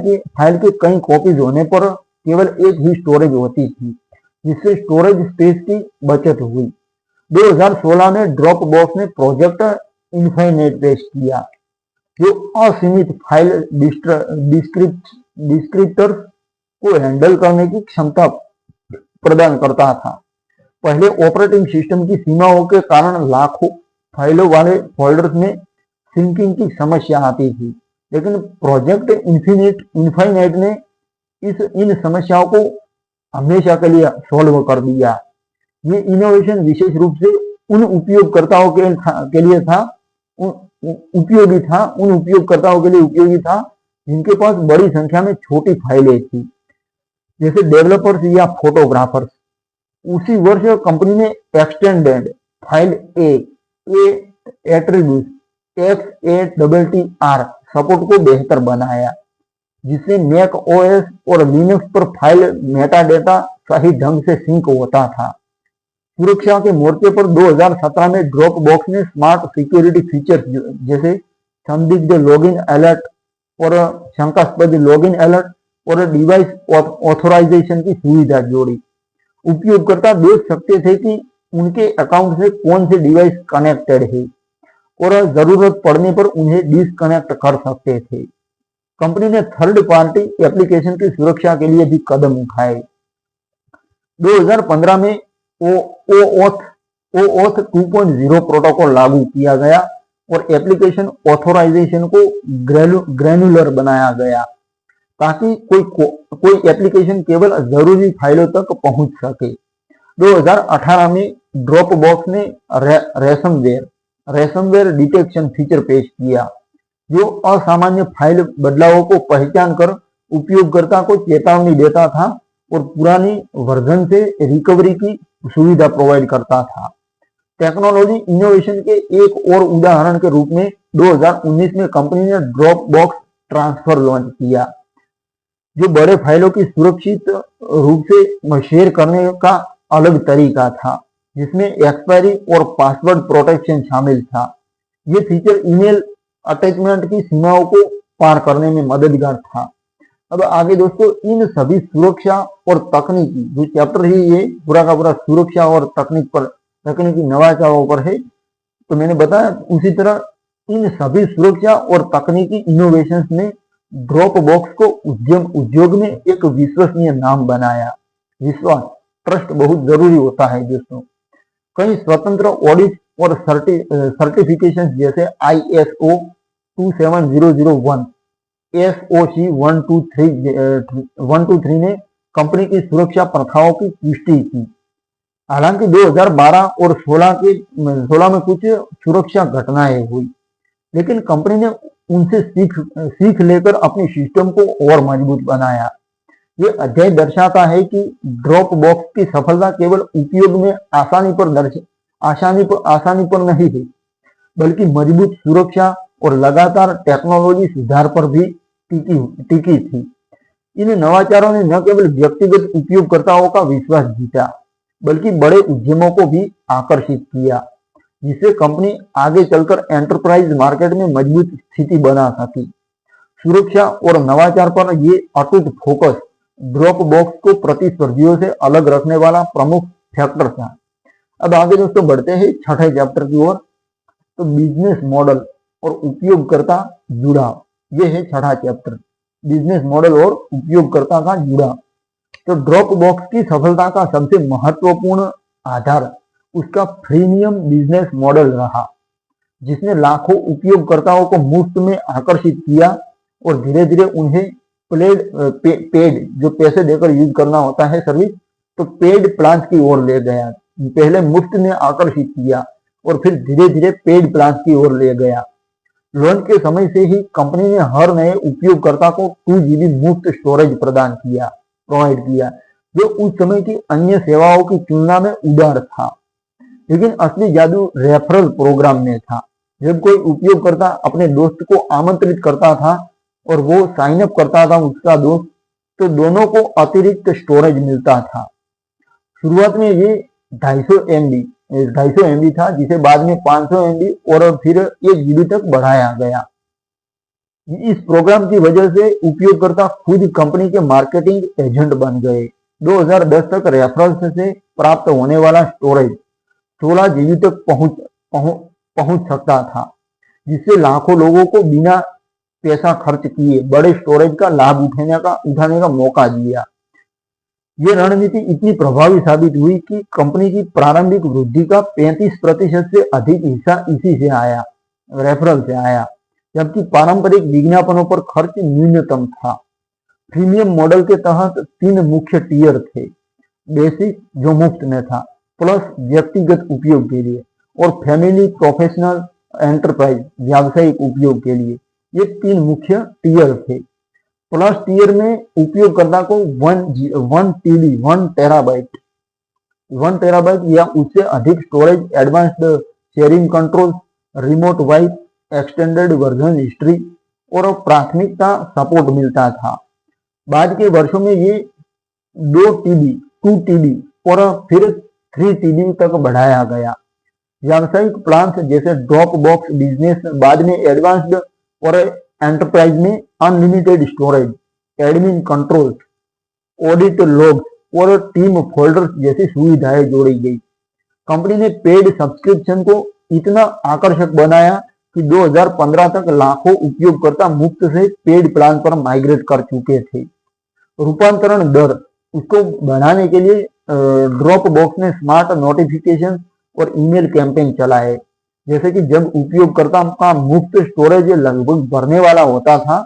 के कई कॉपीज होने पर केवल एक ही स्टोरेज होती थी, जिससे स्टोरेज स्पेस की बचत हुई। 2016 में ड्रॉप बॉक्स ने प्रोजेक्ट इनफाइनाइट पेश किया, जो असीमित फाइल डिस्क्रिप्टर्स को हैंडल करने की क्षमता प्रदान करता था। पहले ऑपरेटिंग सिस्टम की सीमाओं के कारण लाखों फाइलों वाले फोल्डर्स में सिंकिंग की समस्या आती थी, लेकिन प्रोजेक्ट इनफाइनाइट ने इन समस्याओं को हमेशा के लिए सॉल्व कर दिया। ये इनोवेशन विशेष रूप से उन उपयोगकर्ताओं के लिए उपयोगी था जिनके पास बड़ी संख्या में छोटी फाइलें थी, जैसे डेवलपर्स या फोटोग्राफर्स। उसी वर्ष कंपनी ने extended file attribute XATTR support को बेहतर बनाया, जिससे मैक ओएस और लिनक्स पर फाइल मेटाडेटा सही ढंग से सिंक होता था। सुरक्षा के मोर्चे पर 2017 में ड्रॉप बॉक्स ने स्मार्ट सिक्योरिटी फीचर्स जैसे संदिग्ध लॉगिन अलर्ट और शंकास्पद लॉगिन अलर्ट और डिवाइस ऑथोराइजेशन की सुविधा जोड़ी। उपयोगकर्ता देख सकते थे कि उनके अकाउंट से कौन से डिवाइस कनेक्टेड है और जरूरत पड़ने पर उन्हें डिसकनेक्ट कर सकते थे। कंपनी ने थर्ड पार्टी एप्लीकेशन की सुरक्षा के लिए भी कदम उठाए। 2015 में OAuth 2.0 प्रोटोकॉल लागू किया गया और एप्लीकेशन ऑथोराइजेशन को ग्रैन्युलर बनाया गया ताकि कोई एप्लीकेशन केवल जरूरी फाइलों तक पहुंच सके। 2018 में ड्रॉपबॉक्स ने रैंसमवेयर डिटेक्शन फीचर पेश किया, जो असामान्य फाइल बदलावों को पहचान कर उपयोगकर्ता को चेतावनी देता था और पुरानी वर्जन से रिकवरी की सुविधा प्रोवाइड करता था। टेक्नोलॉजी इनोवेशन के एक और उदाहरण के रूप में 2019 में कंपनी ने ड्रॉपबॉक्स ट्रांसफर लॉन्च किया, जो बड़े फाइलों की सुरक्षित रूप से शेयर करने का अलग तरीका था, जिसमें एक्सपायरी और पासवर्ड प्रोटेक्शन शामिल था। ये फीचर ईमेल अटैचमेंट की सीमाओं को पार करने में मददगार था। अब आगे दोस्तों, इन सभी सुरक्षा और तकनीकी जो चैप्टर है ये पूरा का पूरा सुरक्षा और तकनीकी नवाचारों पर है। तो मैंने बताया उसी तरह इन सभी सुरक्षा और तकनीकी इनोवेशंस ने ड्रॉपबॉक्स को उद्योग में एक विश्वसनीय नाम बनाया। विश्वास, ट्रस्ट बहुत जरूरी होता है दोस्तों। कई स्वतंत्र ऑडिट और सर्टिफिकेशन जैसे ISO 27001, SOC 123 ने कंपनी की सुरक्षा प्रथाओं की पुष्टि की। हालांकि 2012 और 16 में कुछ सुरक्षा घटनाएं हुई, लेकिन कंपनी ने उनसे सीख लेकर अपने सिस्टम को और मजबूत बनाया। ये अध्याय दर्शाता है कि ड्रॉपबॉक्स की सफलता केवल उपयोग में आसानी पर नहीं है, बल्कि मजबूत सुरक्षा और लगातार टेक्नोलॉजी सुधार पर भी टिकी थी। इन नवाचारों ने न केवल व्यक्तिगत उपयोगकर्ताओं का विश्वास जीता, बल्कि बड़े उद्यमों को भी आकर्षित किया, जिससे कंपनी आगे चलकर एंटरप्राइज मार्केट में मजबूत स्थिति बना सकी। सुरक्षा और नवाचार पर ये अटूट फोकस ड्रॉपबॉक्स को प्रतिस्पर्धियों से अलग रखने वाला प्रमुख फैक्टर था। अब आगे दोस्तों बढ़ते हैं छठे चैप्टर की ओर। तो बिजनेस मॉडल और उपयोगकर्ता जुड़ाव, ये है छठा चैप्टर, बिजनेस मॉडल और उपयोगकर्ता का जुड़ाव। तो ड्रॉपबॉक्स की सफलता का सबसे महत्वपूर्ण आधार उसका फ्रीमियम बिजनेस मॉडल रहा, जिसने लाखों उपयोगकर्ताओं को मुफ्त में आकर्षित किया और धीरे धीरे उन्हें पेड जो पैसे देकर यूज करना होता है सर्विस, तो पेड प्लान की ओर ले गया। पहले मुफ्त में आकर्षित किया और फिर धीरे धीरे पेड प्लान की ओर ले गया। लॉन्च के समय से ही कंपनी ने हर नए उपयोगकर्ता को 2 GB मुफ्त स्टोरेज प्रोवाइड किया, जो उस समय की अन्य सेवाओं की तुलना में उदार था। लेकिन असली जादू रेफरल प्रोग्राम में था। जब कोई उपयोगकर्ता अपने दोस्त को आमंत्रित करता था और वो साइन अप करता था उसका दोस्त, तो दोनों को अतिरिक्त स्टोरेज मिलता था। शुरुआत में ये 250 MB था, जिसे बाद में 500 MB और फिर 1 GB तक बढ़ाया गया। इस प्रोग्राम की वजह से उपयोगकर्ता खुद कंपनी के मार्केटिंग एजेंट बन गए। 2010 तक रेफरल्स से प्राप्त होने वाला स्टोरेज 16 GB तक पहुंच सकता था, जिससे लाखों लोगों को बिना पैसा खर्च किए बड़े स्टोरेज का लाभ उठाने का मौका दिया। ये रणनीति इतनी प्रभावी साबित हुई कि कंपनी की प्रारंभिक वृद्धि का 35% से अधिक हिस्सा इसी से आया, रेफरल से आया, जबकि पारंपरिक विज्ञापनों पर खर्च न्यूनतम था। प्रीमियम मॉडल के तहत 3 मुख्य टियर थे। बेसिक जो मुफ्त में था, प्लस व्यक्तिगत उपयोग के लिए, और फैमिली, प्रोफेशनल, एंटरप्राइज व्यावसायिक उपयोग के लिए। ये 3 मुख्य टियर थे। प्लस टियर में उपयोगकर्ता को 1 टेराबाइट या उससे अधिक storage, advanced sharing control, remote wipe, extended version history और प्राथमिकता सपोर्ट मिलता था। बाद के वर्षों में ये 2 TB और फिर 3 TB तक बढ़ाया गया। व्यावसायिक प्लान जैसे ड्रॉपबॉक्स बिजनेस बाद में एडवांस्ड और एंटरप्राइज में unlimited storage, admin controls, audit logs और टीम फोल्डर्स जैसी सुविधाएं जोड़ी गई। कंपनी ने पेड सब्सक्रिप्शन को इतना आकर्षक बनाया कि 2015 तक लाखों उपयोगकर्ता मुफ्त से पेड प्लान पर माइग्रेट कर चुके थे। रूपांतरण दर उसको बढ़ाने के लिए ड्रॉप बॉक्स ने स्मार्ट नोटिफिकेशन और ईमेल कैंपेन चलाए। जैसे कि जब उपयोगकर्ता का मुफ्त स्टोरेज लगभग भरने वाला होता था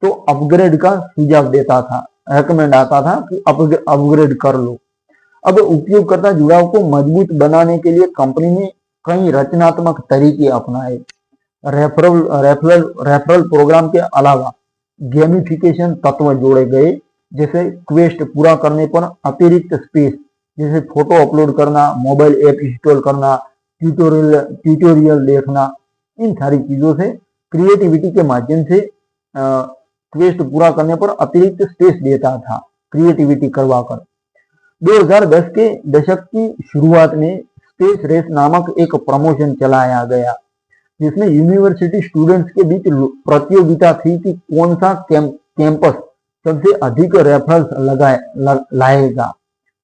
तो अपग्रेड का सुझाव देता था, रेकमेंड आता था कि अपग्रेड कर लो। अब उपयोगकर्ता जुड़ाव को मजबूत बनाने के लिए कंपनी ने कई रचनात्मक तरीके अपनाए। रेफरल प्रोग्राम के अलावा गेमिफिकेशन तत्व जोड़े गए, जैसे क्वेस्ट पूरा करने पर अतिरिक्त स्पेस, जैसे फोटो अपलोड करना, मोबाइल ऐप इंस्टॉल करना, ट्यूटोरियल देखना, इन सारी चीजों से क्रिएटिविटी के माध्यम से क्वेस्ट पूरा करने पर अतिरिक्त स्पेस देता था, क्रिएटिविटी करवाकर। 2010 के दशक की शुरुआत में स्पेस रेस नामक एक प्रमोशन चलाया गया, जिसमें यूनिवर्सिटी स्टूडेंट्स के बीच प्रतियोगिता थी कि कौन सा कैंपस सबसे अधिक रेफरल्स लाएगा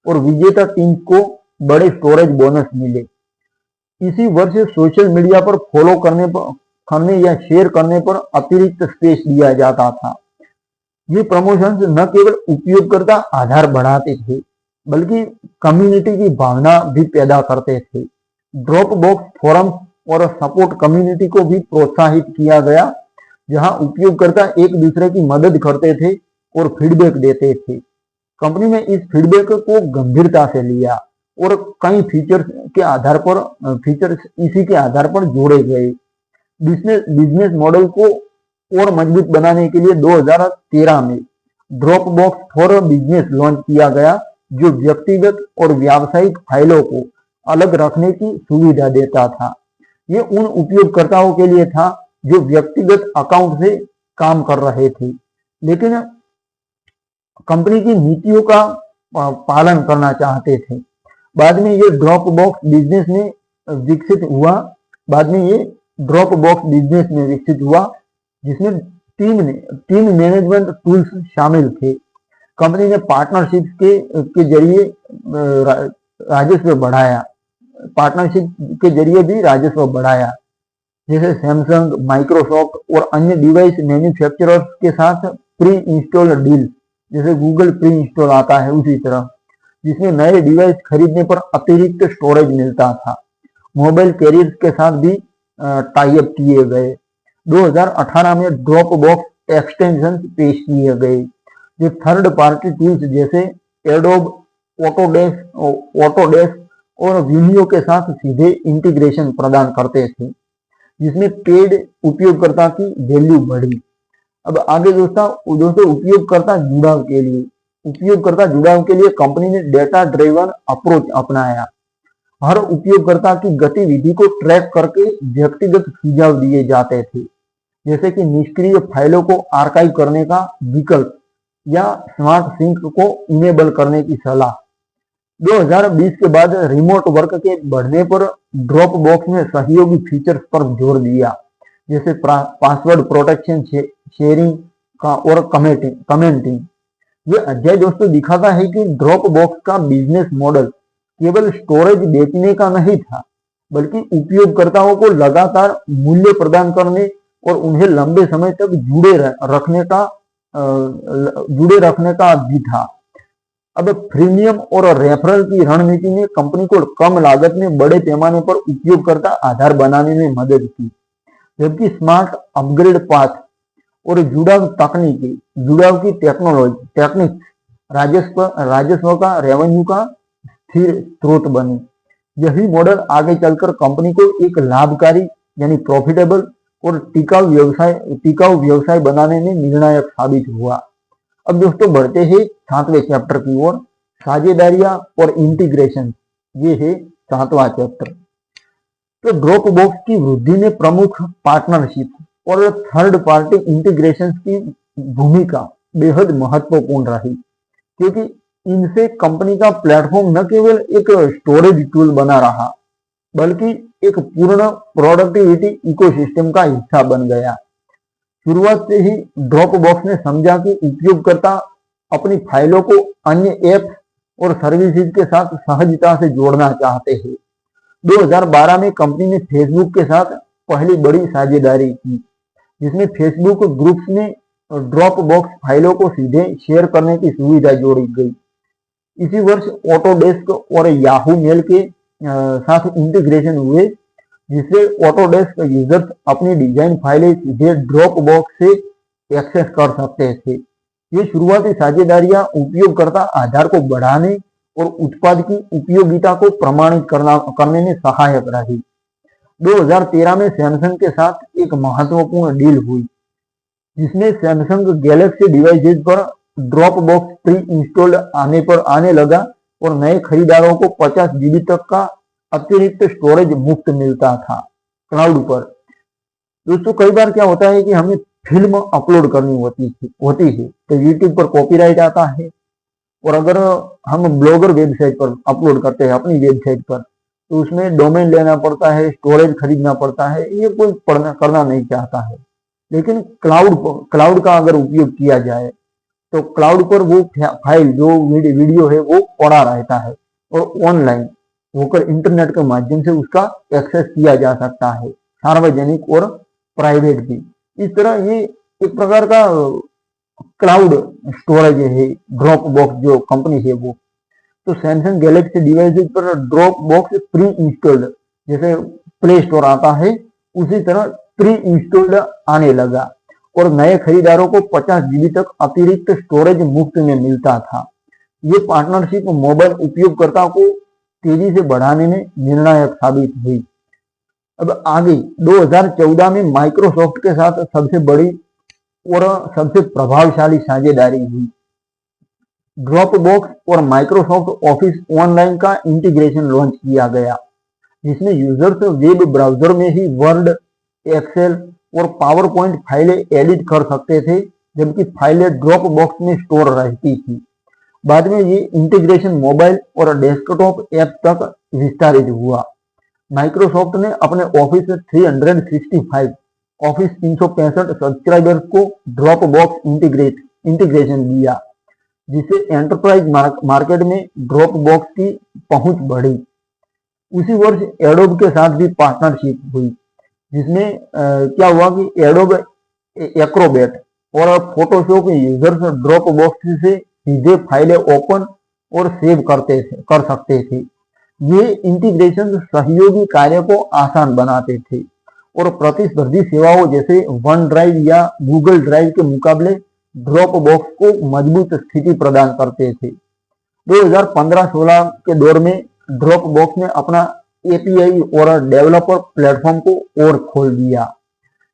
और विजेता टीम को बड़े स्टोरेज बोनस मिले। इसी वर्ष सोशल मीडिया पर फॉलो करने या शेयर करने पर अतिरिक्त स्पेस दिया जाता था। ये प्रमोशंस न केवल उपयोगकर्ता आधार बढ़ाते थे, बल्कि कम्युनिटी की भावना भी पैदा करते थे। ड्रॉप बॉक्स फोरम और सपोर्ट कम्युनिटी को भी प्रोत्साहित किया गया, जहां उपयोगकर्ता एक दूसरे की मदद करते थे और फीडबैक देते थे। कंपनी ने इस फीडबैक को गंभीरता से लिया और कई फीचर्स इसी के आधार पर जोड़े गए। बिजनेस मॉडल को और मजबूत बनाने के लिए 2013 में drop box for business launch किया गया, जो व्यक्तिगत और व्यावसायिक फाइलों को अलग रखने की सुविधा देता था। ये उन उपयोगकर्ताओं के लिए था जो व्यक्तिगत अकाउंट से काम कर रहे थे, लेकिन कंपनी की नीतियों का पालन करना चाहते थे। बाद में ये ड्रॉप बॉक्स बिजनेस में विकसित हुआ, जिसमें टीम मैनेजमेंट टूल्स शामिल थे। कंपनी ने पार्टनरशिप के जरिए भी राजस्व बढ़ाया, जैसे सैमसंग, माइक्रोसॉफ्ट और अन्य डिवाइस मैन्युफैक्चरर्स के साथ प्री इंस्टॉल डील, जैसे गूगल प्री इंस्टॉल आता है उसी तरह, जिसमें नए डिवाइस खरीदने पर अतिरिक्त स्टोरेज मिलता था। मोबाइल कैरियर्स के साथ भी टाई अप किए गए। 2018 में ड्रॉप बॉक्स एक्सटेंशन पेश किए गए, जो थर्ड पार्टी टूल्स जैसे एडोब, ऑटोडेस्क और विमियो के साथ सीधे इंटीग्रेशन प्रदान करते थे, जिसमें पेड उपयोगकर्ता की वैल्यू बढ़ी। अब आगे दोस्तों उपयोगकर्ता जुड़ाव के लिए कंपनी ने डेटा ड्रिवन अप्रोच अपनाया। हर उपयोगकर्ता की गतिविधि को ट्रैक करके व्यक्तिगत सुझाव दिए जाते थे, जैसे कि निष्क्रिय फाइलों को आर्काइव करने का विकल्प या स्मार्ट सिंक को इनेबल करने की सलाह। 2020 के बाद रिमोट वर्क के बढ़ने पर ड्रॉप बॉक्स ने सहयोगी फीचर्स पर जोर दिया, जैसे पासवर्ड प्रोटेक्शन, शेयरिंग का और कमेंटिंग। ये अध्याय दोस्तों दिखाता है कि ड्रॉप बॉक्स का बिजनेस मॉडल केवल स्टोरेज बेचने का नहीं था, बल्कि उपयोगकर्ताओं को लगातार मूल्य प्रदान करने और उन्हें लंबे समय तक जुड़े रखने का भी था। अब प्रीमियम और रेफरल की रणनीति ने कंपनी को कम लागत में बड़े पैमाने पर उपयोगकर्ता आधार बनाने में मदद की, जबकि स्मार्ट अपग्रेड पाथ और जुड़ाव की टेक्निक राजस्व का रेवेन्यू का स्थिर स्रोत बने। यही मॉडल आगे चलकर कंपनी को एक लाभकारी यानी प्रॉफिटेबल और टिकाऊ व्यवसाय बनाने में निर्णायक साबित हुआ। अब दोस्तों बढ़ते हैं 7वें चैप्टर की ओर, साझेदारियां और इंटीग्रेशन। ये है 7वां चैप्टर। तो ड्रॉप बॉक्स की वृद्धि में प्रमुख पार्टनरशिप और थर्ड पार्टी इंटीग्रेशन की भूमिका बेहद महत्वपूर्ण रही, क्योंकि इनसे कंपनी का प्लेटफॉर्म न केवल एक स्टोरेज टूल बना रहा, बल्कि एक पूर्ण प्रोडक्टिविटी इकोसिस्टम का हिस्सा बन गया। शुरुआत से ही ड्रॉप बॉक्स ने समझा कि उपयोगकर्ता अपनी फाइलों को अन्य ऐप्स और सर्विसेज के साथ सहजता से जोड़ना चाहते हैं। 2012 में कंपनी ने फेसबुक के साथ पहली बड़ी साझेदारी की, जिसमें फेसबुक ग्रुप्स में ड्रॉप बॉक्स फाइलों को सीधे शेयर करने की सुविधा जोड़ी गई। इसी वर्ष ऑटोडेस्क और याहू मेल के साथ इंटीग्रेशन हुए, जिससे ऑटोडेस्क यूजर्स अपनी डिजाइन फाइलें सीधे ड्रॉप बॉक्स से एक्सेस कर सकते थे। ये शुरुआती साझेदारियां उपयोगकर्ता आधार को बढ़ाने और उत्पाद की उपयोगिता को प्रमाणित करने में सहायक रही। 2013 में सैमसंग के साथ एक महत्वपूर्ण डील हुई, जिसमें सैमसंग गैलेक्सी डिवाइसेज पर ड्रॉप बॉक्स प्री इंस्टॉल्ड आने लगा और नए खरीदारों को 50 जीबी तक का अतिरिक्त स्टोरेज मुफ्त मिलता था क्लाउड पर। दोस्तों, कई बार क्या होता है कि हमें फिल्म अपलोड करनी होती है तो यूट्यूब पर कॉपीराइट आता है, और अगर हम ब्लॉगर वेबसाइट पर अपलोड करते हैं अपनी वेबसाइट पर, तो उसमें डोमेन लेना पड़ता है, स्टोरेज खरीदना पड़ता है, ये कोई करना नहीं चाहता है। लेकिन क्लाउड का अगर उपयोग किया जाए तो क्लाउड पर वो फाइल जो वीडियो है वो पड़ा रहता है और ऑनलाइन होकर इंटरनेट के माध्यम से उसका एक्सेस किया जा सकता है, सार्वजनिक और प्राइवेट भी। इस तरह ये एक प्रकार का क्लाउड स्टोरेज है ड्रॉप बॉक्स जो कंपनी है वो। तो सैमसंग गैलेक्सी डिवाइसेज पर ड्रॉप बॉक्स प्री इंस्टॉल्ड, जैसे प्ले स्टोर आता है उसी तरह प्री इंस्टॉल्ड आने लगा और नए खरीदारों को 50 जीबी तक अतिरिक्त स्टोरेज मुफ्त में मिलता था। ये पार्टनरशिप मोबाइल उपयोगकर्ता को तेजी से बढ़ाने में निर्णायक साबित हुई। अब आगे 2014 में माइक्रोसॉफ्ट के साथ सबसे बड़ी और सबसे प्रभावशाली साझेदारी हुई। ड्रॉप बॉक्स और माइक्रोसॉफ्ट ऑफिस ऑनलाइन का इंटीग्रेशन लॉन्च किया गया, जिसमें यूजर्स वेब ब्राउजर में ही वर्ड, एक्सेल और पावर पॉइंट फाइलें एडिट कर सकते थे, जबकि फाइलें ड्रॉप बॉक्स में स्टोर रहती थी। बाद में ये इंटीग्रेशन मोबाइल और डेस्कटॉप ऐप तक विस्तारित हुआ। माइक्रोसॉफ्ट ने अपने ऑफिस 365 ऑफिस 365 सब्सक्राइबर्स को ड्रॉप बॉक्स इंटीग्रेशन दिया, जिससे एंटरप्राइज मार्केट में ड्रॉप बॉक्स की पहुंच बढ़ी। उसी वर्ष एडोब के साथ भी पार्टनरशिप हुई, जिसमें क्या हुआ कि एडोब एक्रोबैट और फोटोशॉप यूजर्स ड्रॉप बॉक्स से सीधे फाइलें ओपन और सेव कर सकते थे। ये इंटीग्रेशन सहयोगी कार्य को आसान बनाते थे और प्रतिस्पर्धी सेवाओं जैसे वन ड्राइव या गूगल ड्राइव के मुकाबले ड्रॉप बॉक्स को मजबूत स्थिति प्रदान करते थे। 2015-16 के दौर में ड्रॉप बॉक्स ने अपना एपीआई और डेवलपर प्लेटफॉर्म को और खोल दिया,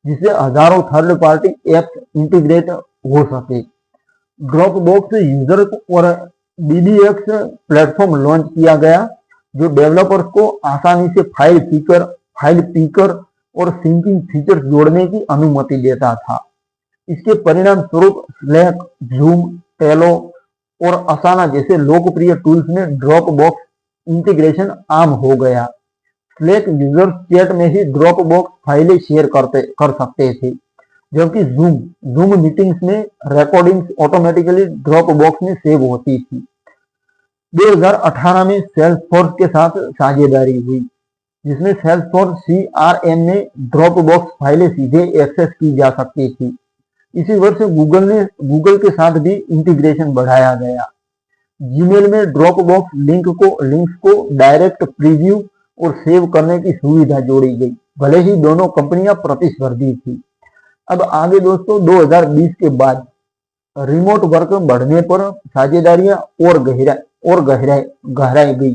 जिससे हजारों थर्ड पार्टी एप्स इंटीग्रेट हो सके। ड्रॉप बॉक्स यूजर और डीबीएक्स प्लेटफॉर्म लॉन्च किया गया, जो डेवलपर्स को आसानी से फाइल पिकर और सिंकिंग फीचर्स जोड़ने की अनुमति देता था। इसके परिणाम स्वरूप स्लैक, जूम, टेलो और असाना जैसे लोकप्रिय टूल्स में ड्रॉप बॉक्स इंटीग्रेशन आम हो गया। स्लैक यूजर्स चैट में ही ड्रॉप बॉक्स फाइलें शेयर कर सकते थे, जबकि जूम मीटिंग्स में रिकॉर्डिंग्स ऑटोमेटिकली ड्रॉप बॉक्स में सेव होती थी। 2018 में सेल्सफोर्स के साथ साझेदारी हुई, जिसमें सेल्सफोर्स CRM में ड्रॉप बॉक्स फाइलें सीधे एक्सेस की जा सकती थी। इसी वर्ष गूगल के साथ भी इंटीग्रेशन बढ़ाया गया। जीमेल में ड्रॉप बॉक्स लिंक्स को डायरेक्ट प्रीव्यू और सेव करने की सुविधा जोड़ी गई, भले ही दोनों कंपनियां प्रतिस्पर्धी थी। अब आगे दोस्तों 2020 के बाद रिमोट वर्क बढ़ने पर साझेदारियां और गहराई गई।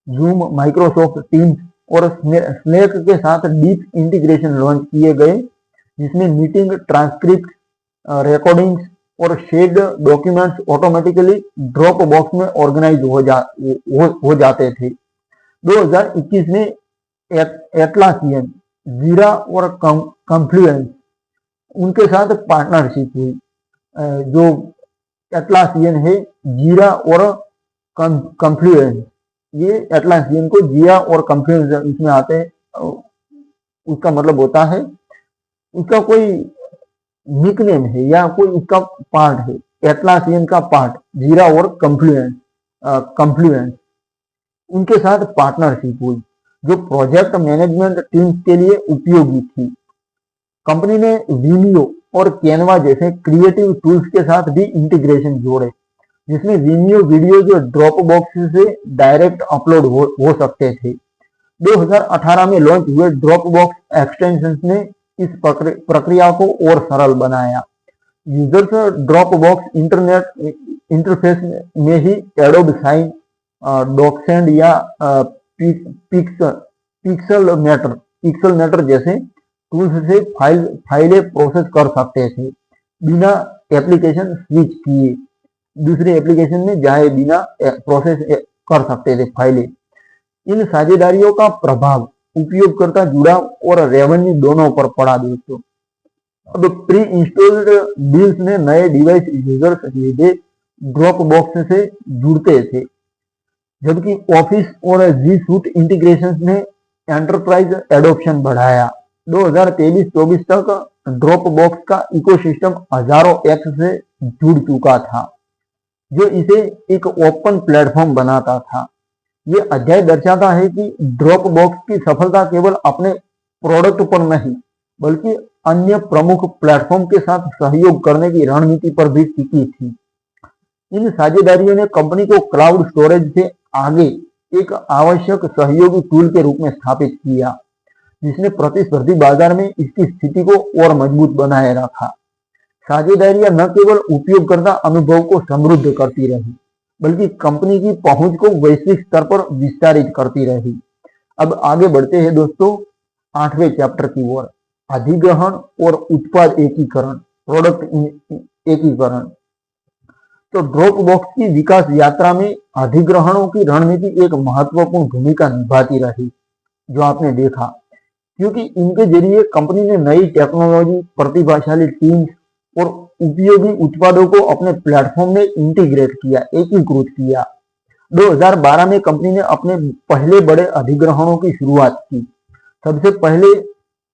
जूम, माइक्रोसॉफ्ट टीम्स और स्लैक के साथ डीप इंटीग्रेशन लॉन्च किए गए, जिसमें मीटिंग ट्रांसक्रिप्ट, रिकॉर्डिंग्स और shared documents automatically drop box में ऑर्गेनाइज हो जाते थे। 2021 में एटलासियन, जीरा और कॉन्फ्लुएंस उनके साथ पार्टनरशिप हुई। जो एटलासियन है, जीरा और कॉन्फ्लुएंस, ये एटलासियन को जीरा और कॉन्फ्लुएंस इसमें आते हैं, उसका मतलब होता है उसका कोई निकनेम है या कोई उसका पार्ट है। एटलासियन का पार्ट जीरा और कॉन्फ्लुएंस उनके साथ पार्टनरशिप हुई, जो प्रोजेक्ट मैनेजमेंट टीम्स के लिए उपयोगी थी। कंपनी ने वीमियो और कैनवा जैसे क्रिएटिव टूल्स के साथ भी इंटीग्रेशन जोड़े, जिसमें वीडियो जो ड्रॉप बॉक्स से डायरेक्ट अपलोड हो सकते थे। 2018 में लॉन्च हुए ड्रॉप बॉक्स एक्सटेंशन ने इस प्रक्रिया को और सरल बनाया। Users drop box internet interface में ही एडोब साइन, डॉक्सेंड या पिक्सल मेटर जैसे टूल्स से फाइलें प्रोसेस कर सकते थे बिना एप्लीकेशन स्विच किए। दूसरे एप्लीकेशन में जाए बिना प्रोसेस कर सकते थे फाइलें। इन साझेदारियों का प्रभाव उपयोगकर्ता जुड़ाव और रेवेन्यू दोनों पर पड़ा दोस्तों। अब प्री इंस्टॉल्ड डील्स में नए डिवाइस यूजर्स सीधे ड्रॉप बॉक्स से जुड़ते थे, जबकि ऑफिस और जी सूट इंटीग्रेशन ने एंटरप्राइज एडॉप्शन बढ़ाया। 2023-24 तक ड्रॉप बॉक्स का इकोसिस्टम हजारों एक्स से जुड़ चुका था, जो इसे एक ओपन प्लेटफॉर्म बनाता था। ये अध्याय दर्शाता है कि ड्रॉप बॉक्स की सफलता केवल अपने प्रोडक्ट पर नहीं, बल्कि अन्य प्रमुख प्लेटफॉर्म के साथ सहयोग करने की रणनीति पर भी टिकी थी। इन साझेदारियों ने कंपनी को क्लाउड स्टोरेज से आगे एक आवश्यक सहयोगी टूल के रूप में स्थापित किया, जिसने प्रतिस्पर्धी बाजार में इसकी स्थिति को और मजबूत बनाए रखा। साझेदारियां न केवल उपयोगकर्ता अनुभव को समृद्ध करती रही, बल्कि कंपनी की पहुंच को वैश्विक स्तर पर विस्तारित करती रही। अब आगे बढ़ते हैं दोस्तों 8वें चैप्टर की ओर, अधिग्रहण और उत्पाद एकीकरण, प्रोडक्ट एकीकरण। तो ड्रॉप बॉक्स की विकास यात्रा में अधिग्रहणों की रणनीति एक महत्वपूर्ण भूमिका निभाती रही, जो आपने देखा, क्योंकि इनके जरिए कंपनी ने नई टेक्नोलॉजी, प्रतिभाशाली टीम्स और उपयोगी उत्पादों को अपने प्लेटफॉर्म में इंटीग्रेट किया, एकीकृत किया। 2012 में कंपनी ने अपने पहले बड़े अधिग्रहणों की शुरुआत की। सबसे पहले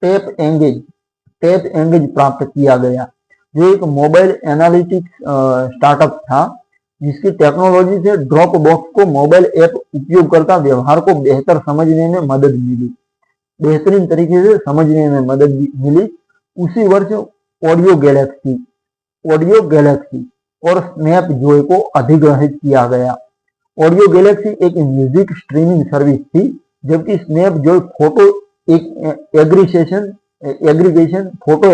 टैप एंगेज प्राप्त किया गया, जो एक मोबाइल एनालिटिक्स स्टार्टअप था, जिसकी टेक्नोलॉजी से ड्रॉप बॉक्स को मोबाइल ऐप उपयोगकर्ता व्यवहार को बेहतरीन तरीके से समझने में मदद मिली। उसी वर्ष ऑडियो गैलेक्सी और स्नैपजॉय को अधिग्रहित किया गया। ऑडियो गैलेक्सी एक म्यूजिक स्ट्रीमिंग सर्विस थी, जबकि स्नैपजॉय फोटो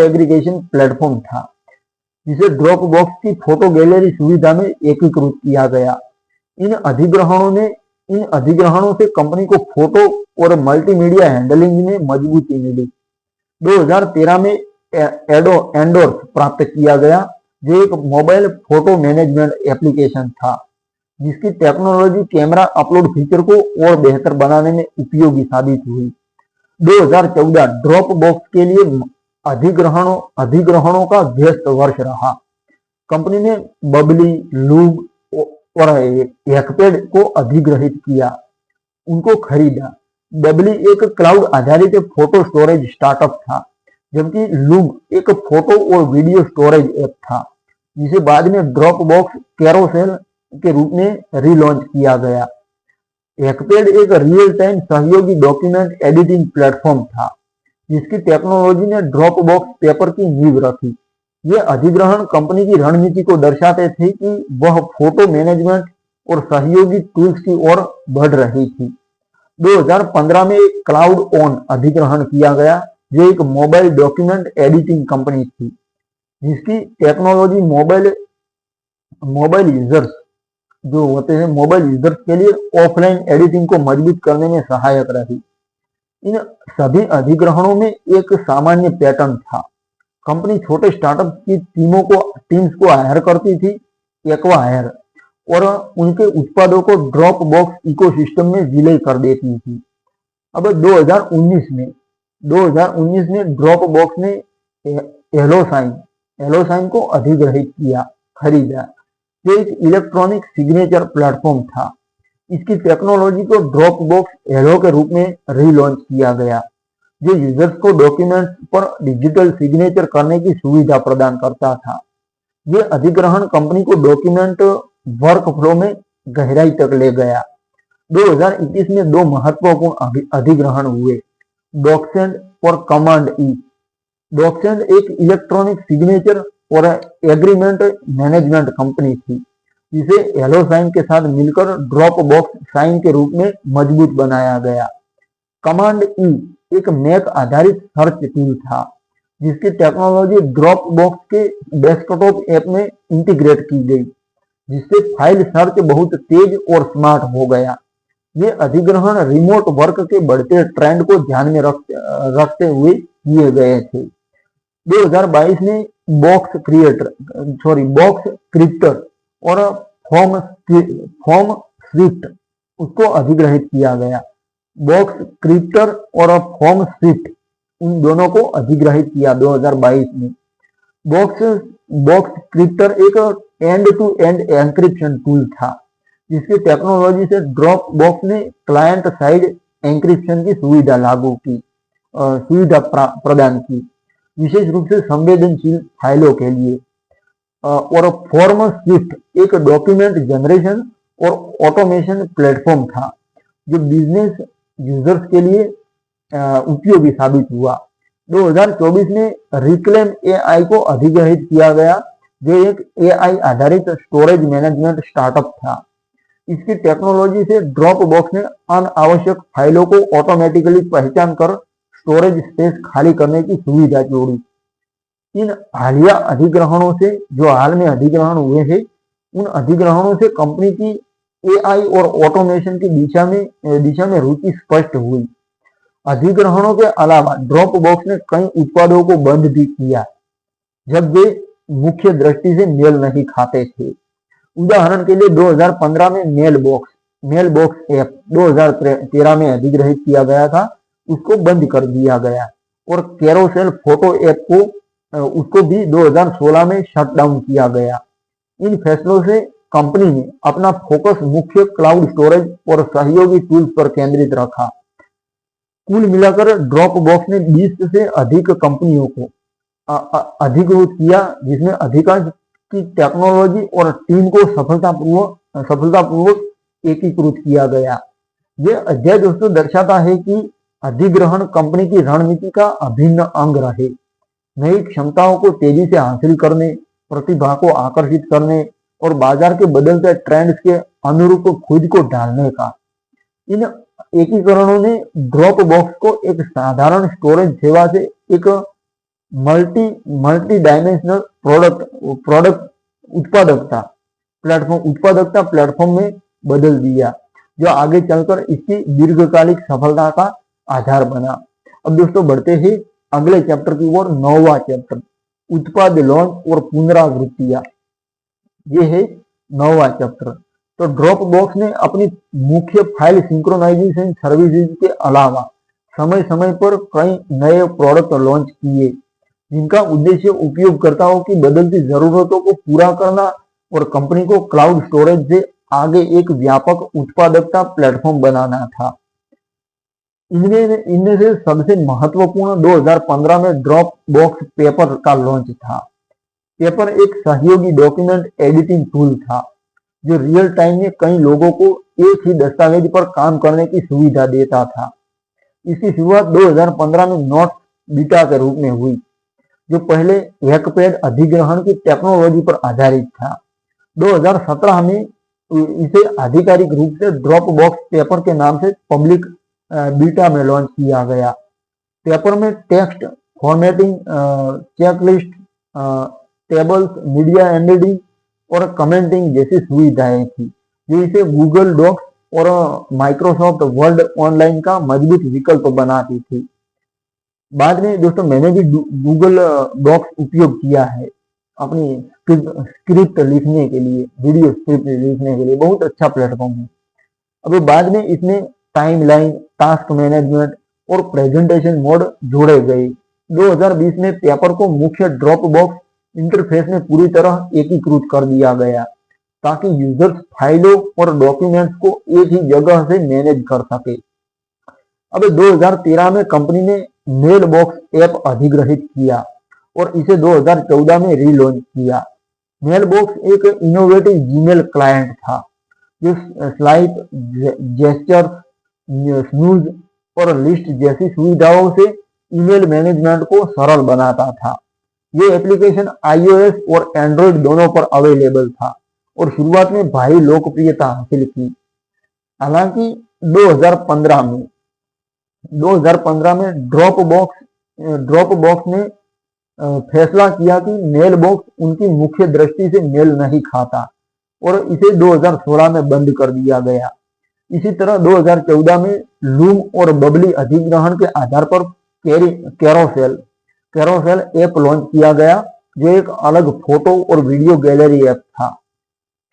एग्रीगेशन प्लेटफॉर्म था, जिसे ड्रॉप बॉक्स की फोटो गैलरी सुविधा में एकीकृत किया गया। इन अधिग्रहणों से कंपनी को फोटो और मल्टीमीडिया हैंडलिंग में मजबूती मिली। 2013 में एंडोर्स प्राप्त किया गया, जो एक मोबाइल फोटो मैनेजमेंट एप्लीकेशन था, जिसकी टेक्नोलॉजी कैमरा अपलोड फीचर को और बेहतर बनाने में उपयोगी साबित हुई। 2014 ड्रॉप बॉक्स के लिए अधिग्रहणों का व्यस्त वर्ष रहा। कंपनी ने बबली, लूग और हैकपैड को अधिग्रहित किया, उनको खरीदा। बबली एक क्लाउड आधारित फोटो स्टोरेज स्टार्टअप था, जबकि लूग एक फोटो और वीडियो स्टोरेज ऐप था, जिसे बाद में ड्रॉप बॉक्स कैरोसेल के रूप में रीलॉन्च किया गया। हैकपैड एक रियल टाइम सहयोगी डॉक्यूमेंट एडिटिंग प्लेटफॉर्म था, जिसकी टेक्नोलॉजी ने ड्रॉप बॉक्स पेपर की नींव रखी। ये अधिग्रहण कंपनी की रणनीति को दर्शाते थे कि वह फोटो मैनेजमेंट और सहयोगी टूल्स की ओर बढ़ रही थी। 2015 में क्लाउड ऑन अधिग्रहण किया गया, जो एक मोबाइल डॉक्यूमेंट एडिटिंग कंपनी थी, जिसकी टेक्नोलॉजी मोबाइल यूजर्स जो होते हैं, मोबाइल यूजर्स के लिए ऑफलाइन एडिटिंग को मजबूत करने में सहायक रही। इन सभी अधिग्रहणों में एक सामान्य पैटर्न था। कंपनी छोटे स्टार्टअप की टीम्स को हायर करती थी, एक्वाहायर, और उनके उत्पादों को ड्रॉप बॉक्स इकोसिस्टम में विलय कर देती थी। अब 2019 में ड्रॉप बॉक्स ने हेलोसाइन को अधिग्रहित किया, खरीदा, जो एक इलेक्ट्रॉनिक सिग्नेचर प्लेटफॉर्म था। इसकी टेक्नोलॉजी को ड्रॉप बॉक्स हेलो के रूप में रीलॉन्च किया गया, जो यूजर्स को डॉक्यूमेंट्स पर डिजिटल सिग्नेचर करने की सुविधा प्रदान करता था। यह अधिग्रहण कंपनी को डॉक्यूमेंट वर्कफ्लो में गहराई तक ले गया। 2021 में दो महत्वपूर्ण अधिग्रहण हुए, डॉक्सेंड और कमांड ई। डॉक्सेंड एक इलेक्ट्रॉनिक सिग्नेचर और एग्रीमेंट मैनेजमेंट कंपनी थी, जिसे हेलो साइन के साथ मिलकर ड्रॉप बॉक्स साइन के रूप में मजबूत बनाया गया। कमांड ई एक मैक आधारित सर्च टूल था, जिसकी टेक्नोलॉजी ड्रॉप बॉक्स के डेस्कटॉप ऐप में इंटीग्रेट की गई, जिससे फाइल सर्च बहुत तेज और स्मार्ट हो गया। ये अधिग्रहण रिमोट वर्क के बढ़ते ट्रेंड को ध्यान में रखते हुए किए गए थे। 2022 में बॉक्स क्रिप्टर और फॉर्म स्विफ्ट उसको अधिग्रहित किया गया। बॉक्स क्रिप्टर और फॉर्म स्विफ्ट उन दोनों को अधिग्रहित किया 2022 में। बॉक्स क्रिप्टर एक end to end encryption tool था, जिसकी टेक्नोलॉजी से ड्रॉप बॉक्स ने क्लाइंट साइड एंक्रिप्शन की सुविधा प्रदान की, विशेष रूप से संवेदनशील फाइलों के लिए। और फॉर्म स्विफ्ट एक डॉक्यूमेंट जनरेशन और ऑटोमेशन प्लेटफॉर्म था, जो बिजनेस यूजर्स के लिए उपयोगी साबित हुआ। 2024 में रिक्लेम एआई को अधिग्रहित किया गया, जो एक एआई आधारित स्टोरेज मैनेजमेंट स्टार्टअप था। इसकी टेक्नोलॉजी से ड्रॉप बॉक्स ने अनावश्यक फाइलों को ऑटोमेटिकली पहचान कर स्टोरेज स्पेस खाली करने की सुविधा जोड़ी। इन हालिया अधिग्रहणों से, जो हाल में अधिग्रहण हुए हैं, उन अधिग्रहणों से कंपनी की एआई और ऑटोमेशन की दिशा में रुचि स्पष्ट हुई। अधिग्रहणों के अलावा ड्रॉप बॉक्स ने कई उत्पादों को बंद भी किया जब वे मुख्य दृष्टि से मेल नहीं खाते थे। उदाहरण के लिए 2015 में मेल बॉक्स ऐप 2013 में अधिग्रहित किया गया था, उसको बंद कर दिया गया। और कैरोसेल फोटो ऐप उसको भी 2016 में शट डाउन किया गया। इन फैसलों से कंपनी ने अपना फोकस मुख्य क्लाउड स्टोरेज और सहयोगी टूल्स पर केंद्रित रखा। कुल मिलाकर ड्रॉप बॉक्स ने 20 से अधिक कंपनियों को अधिग्रहित किया, जिसमें अधिकांश की टेक्नोलॉजी और टीम को सफलतापूर्वक एकीकृत किया गया। यह अध्याय दोस्तों दर्शाता है कि अधिग्रहण कंपनी की रणनीति का अभिन्न अंग रहे। नई क्षमताओं को तेजी से हासिल करने, प्रतिभा को आकर्षित करने और बाजार के बदलते ट्रेंड्स के अनुरूप खुद को ढालने का। इन एकीकरणों ने ड्रॉप बॉक्स को एक साधारण स्टोरेज सेवा से एक मल्टी डायमेंशनल प्रोडक्ट उत्पादकता प्लेटफॉर्म में बदल दिया, जो आगे चलकर इसकी दीर्घकालिक सफलता का आधार बना। अब दोस्तों बढ़ते हैं अगले चैप्टर की ओर, 9वां चैप्टर, उत्पाद लॉन्च और पुनरावृत्तियां। ये है 9वां चैप्टर। तो ड्रॉप बॉक्स ने अपनी मुख्य फाइल सिंक्रोनाइजेशन सर्विसेज के अलावा समय समय पर कई नए प्रोडक्ट लॉन्च किए, जिनका उद्देश्य उपयोगकर्ताओं की बदलती जरूरतों को पूरा करना और कंपनी को क्लाउड स्टोरेज से आगे एक व्यापक उत्पादकता प्लेटफॉर्म बनाना था। इनमें से सबसे महत्वपूर्ण 2015 में ड्रॉप बॉक्स पेपर का लॉन्च था। पेपर एक सहयोगी डॉक्यूमेंट एडिटिंग टूल था, जो रियल टाइम में कई लोगों को एक ही दस्तावेज पर काम करने की सुविधा देता था। इसकी शुरुआत 2015 में नोट्स बीटा के रूप में हुई, जो पहले हैकपैड अधिग्रहण की टेक्नोलॉजी पर आधारित था। 2017 में इसे आधिकारिक रूप से ड्रॉप बॉक्स पेपर के नाम से पब्लिक बीटा में लॉन्च किया गया। पेपर में text formatting, checklist, tables, media editing और कमेंटिंग जैसी सुविधाएं थी, जो इसे गूगल डॉक्स और माइक्रोसॉफ्ट वर्ड ऑनलाइन का मजबूत विकल्प बनाती थी। बाद में दोस्तों मैंने भी गूगल डॉक्स उपयोग किया है अपनी स्क्रिप्ट लिखने के लिए, वीडियो स्क्रिप्ट लिखने के लिए, बहुत अच्छा प्लेटफॉर्म है। अभी बाद में इसमें टाइमलाइन, टास्क मैनेजमेंट और प्रेजेंटेशन मोड जोड़े गए। 2020 में पेपर को मुख्य ड्रॉप बॉक्स इंटरफेस में पूरी तरह एकीकृत कर दिया गया, ताकि यूजर्स फाइलों और डॉक्यूमेंट्स को एक ही जगह से मैनेज कर सके। अब 2013 में कंपनी ने मेल बॉक्स ऐप अधिग्रहित किया और इसे 2014 में रीलॉन्च किया। मेल बॉक्स एक इनोवेटिव जीमेल क्लाइंट था, जो स्लाइप, जेस्चर्स, स्नूज और लिस्ट जैसी सुविधाओं से ईमेल मैनेजमेंट को सरल बनाता था। ये एप्लीकेशन iOS और एंड्रॉइड दोनों पर अवेलेबल था और शुरुआत में भारी लोकप्रियता हासिल की। हालांकि 2015 में ड्रॉप बॉक्स ने फैसला किया कि मेल बॉक्स उनकी मुख्य दृष्टि से मेल नहीं खाता और इसे 2016 में बंद कर दिया गया। इसी तरह 2014 में लूम और बबली अधिग्रहण के आधार पर कैरोसेल ऐप लॉन्च किया गया, जो एक अलग फोटो और वीडियो गैलरी ऐप था।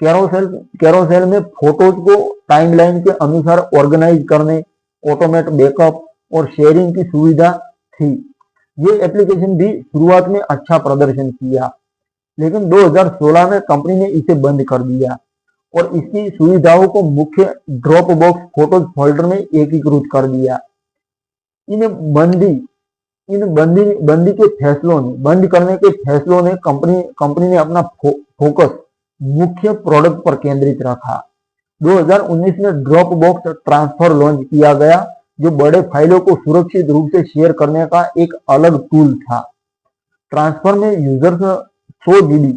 कैरोसेल में फोटोज को टाइमलाइन के अनुसार ऑर्गेनाइज करने, ऑटोमेट बैकअप और शेयरिंग की सुविधा थी। ये एप्लीकेशन भी शुरुआत में अच्छा प्रदर्शन किया, लेकिन 2016 में कंपनी ने इसे बंद कर दिया और इसकी सुविधाओं को मुख्य ड्रॉप बॉक्स फोटोज फोल्डर में एकीकृत कर दिया। बंद करने के फैसलों ने कंपनी ने अपना फोकस मुख्य प्रोडक्ट पर केंद्रित रखा। 2019 में ड्रॉप बॉक्स ट्रांसफर लॉन्च किया गया, जो बड़े फाइलों को सुरक्षित रूप से शेयर करने का एक अलग टूल था। ट्रांसफर में यूजर्स 100 GB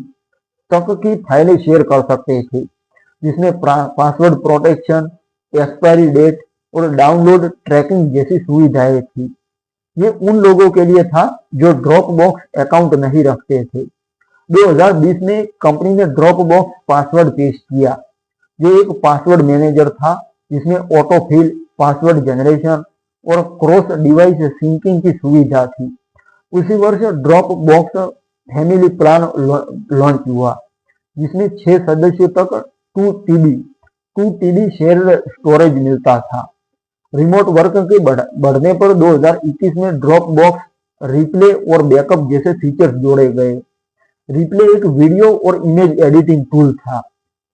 तक की फाइलें शेयर कर सकते थे, जिसमें पासवर्ड प्रोटेक्शन, एक्सपायरी डेट और डाउनलोड ट्रैकिंग जैसी सुविधाएं थी। ये उन लोगों के लिए था जो ड्रॉप बॉक्स अकाउंट नहीं रखते थे। 2020 में कंपनी ने ड्रॉप बॉक्स पासवर्ड पेश किया, जो एक पासवर्ड मैनेजर था जिसमें ऑटोफिल, पासवर्ड जनरेशन और क्रॉस डिवाइस सिंकिंग की सुविधा थी। उसी वर्ष drop box family plan launch हुआ, जिसमें 6 सदस्यों तक 2 TB शेयर स्टोरेज मिलता था। रिमोट वर्क के बढ़ने पर 2021 में ड्रॉप बॉक्स रिप्ले और बैकअप जैसे फीचर्स जोड़े गए। रिप्ले एक वीडियो और इमेज एडिटिंग टूल था,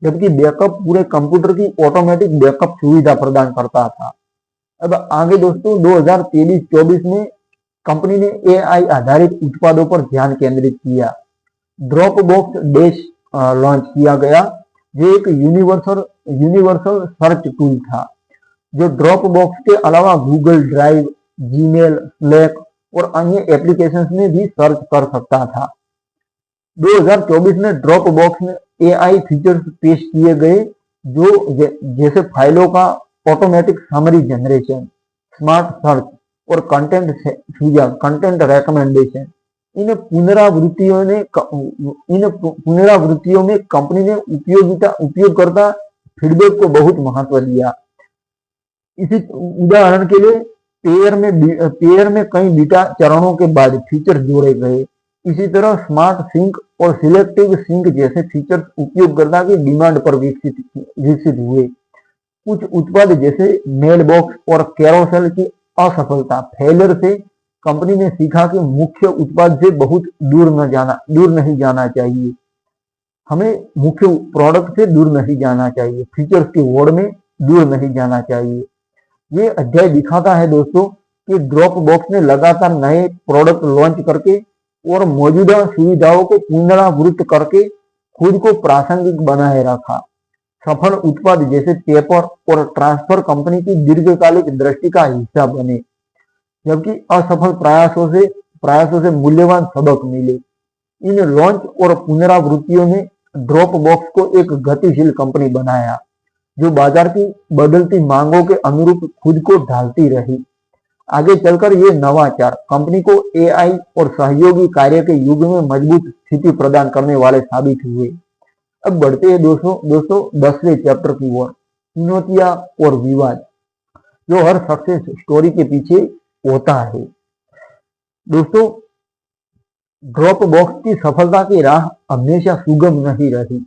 जबकि बैकअप पूरे कंप्यूटर की ऑटोमेटिक बैकअप सुविधा प्रदान करता था। अब आगे दोस्तों 2023-24 में कंपनी ने AI आधारित उत्पादों पर ध्यान केंद्रित किया। ड्रॉप बॉक्स डैश लॉन्च किया गया, जो एक यूनिवर्सल सर्च टूल था, जो ड्रॉप बॉक्स के अलावा गूगल ड्राइव, जीमेल, स्लैक और अन्य एप्लीकेशंस में भी सर्च कर सकता था। 2024 में ड्रॉप बॉक्स में AI फीचर्स पेश किए गए, जो जैसे फाइलों का automatic summary generation, smart search और कंटेंट रिकमेंडेशन। इन पुनरावृत्तियों में कंपनी ने उपयोगकर्ता फीडबैक को बहुत महत्व दिया। इसी उदाहरण के लिए पेयर में कई बीटा चरणों के बाद फीचर जोड़े गए। इसी तरह स्मार्ट सिंक और सिलेक्टिव सिंक जैसे फीचर्स उपयोगकर्ता की डिमांड पर विकसित हुए। कुछ उत्पाद जैसे मेल बॉक्स और कैरोसेल की असफलता फेलियर से कंपनी ने सीखा कि मुख्य उत्पाद से बहुत दूर नहीं जाना चाहिए। हमें मुख्य प्रोडक्ट से दूर नहीं जाना चाहिए, फीचर्स की होड़ में दूर नहीं जाना चाहिए। ये अध्याय दिखाता है दोस्तों कि ड्रॉप बॉक्स ने लगातार नए प्रोडक्ट लॉन्च करके और मौजूदा सुविधाओं को पुनरावृत्त करके खुद को प्रासंगिक बनाए रखा। सफल उत्पाद जैसे पेपर और ट्रांसफर कंपनी की दीर्घकालिक दृष्टि का हिस्सा बने, जबकि असफल प्रयासों से मूल्यवान सबक मिले। इन लॉन्च और पुनरावृत्तियों ने ड्रॉप बॉक्स को एक गतिशील कंपनी बनाया, जो बाजार की बदलती मांगों के अनुरूप खुद को ढालती रही। आगे चलकर ये नवाचार कंपनी को AI और सहयोगी कार्य के युग में मजबूत स्थिति प्रदान करने वाले साबित हुए। अब बढ़ते हैं दोस्तों 10वें चैप्टर की ओर, चुनौतियां और विवाद, जो हर सक्सेस स्टोरी के पीछे होता है। दोस्तों, ड्रॉप बॉक्स की सफलता की राह हमेशा सुगम नहीं रही।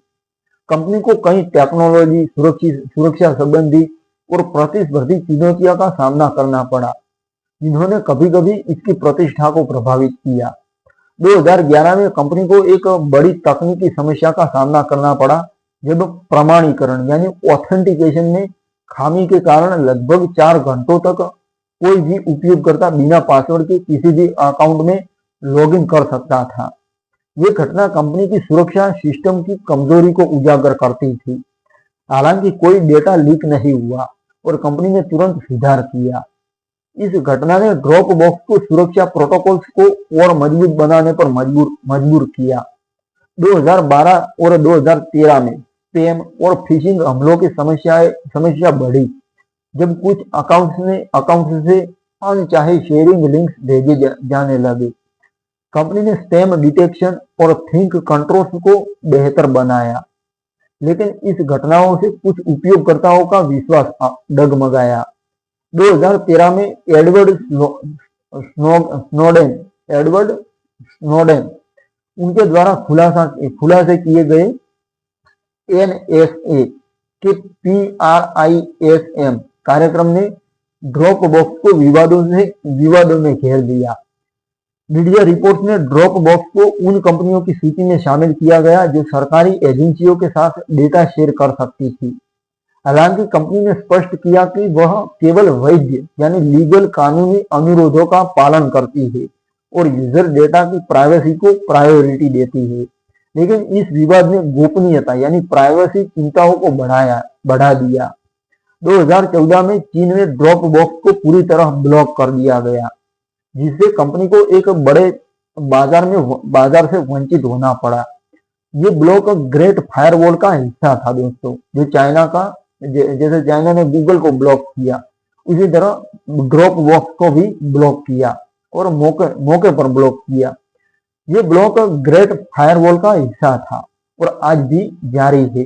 कंपनी को कई टेक्नोलॉजी, सुरक्षा संबंधी और प्रतिस्पर्धी चुनौतियों का सामना करना पड़ा, जिन्होंने कभी कभी इसकी प्रतिष्ठा को प्रभावित किया। 2011 में कंपनी को एक बड़ी तकनीकी समस्या का सामना करना पड़ा, जब प्रमाणीकरण यानी ऑथेंटिकेशन में खामी के कारण लगभग 4 घंटों तक कोई भी उपयोगकर्ता बिना पासवर्ड के किसी भी अकाउंट में लॉगिन कर सकता था। ये घटना कंपनी की सुरक्षा सिस्टम की कमजोरी को उजागर करती थी। हालांकि कोई डेटा लीक नहीं हुआ और कंपनी ने तुरंत सुधार किया। इस घटना ने ड्रॉप बॉक्स को सुरक्षा प्रोटोकॉल्स को और मजबूत बनाने पर मजबूर किया। 2012 और 2013 में स्पैम और फिशिंग हमलों की समस्या बढ़ी जब कुछ अकाउंट्स से अनचाहे शेयरिंग लिंक्स भेजे जाने लगे। कंपनी ने स्पैम डिटेक्शन और थिंक कंट्रोल्स को बेहतर बनाया, लेकिन इस घटनाओं से कुछ उपयोगकर्ताओं का विश्वास डगमगाया। 2013 में एडवर्ड स्नोडेन उनके द्वारा खुलासे किए गए एनएसए के PRISM कार्यक्रम ने ड्रॉप बॉक्स को विवादों में घेर दिया। मीडिया रिपोर्ट्स ने ड्रॉप बॉक्स को उन कंपनियों की सूची में शामिल किया गया जो सरकारी एजेंसियों के साथ डेटा शेयर कर सकती थी। हालांकि कंपनी ने स्पष्ट किया कि वह केवल वैध यानी लीगल कानूनी अनुरोधों का पालन करती है और यूजर डेटा की प्राइवेसी को प्रायोरिटी देती है। लेकिन इस विवाद ने गोपनीयता यानी प्राइवेसी चिंताओं को बढ़ा दिया। 2014 में चीन में ड्रॉप बॉक्स को पूरी तरह ब्लॉक कर दिया गया, जिससे कंपनी को एक बड़े बाजार से वंचित होना पड़ा। ये ब्लॉक ग्रेट फायरवॉल का हिस्सा था दोस्तों, जो जैसे चाइना ने गूगल को ब्लॉक किया, उसी तरह ड्रॉप बॉक्स को भी ब्लॉक किया और मौके पर ब्लॉक किया। ये ब्लॉक ग्रेट फायरवॉल का हिस्सा था और आज भी जारी है।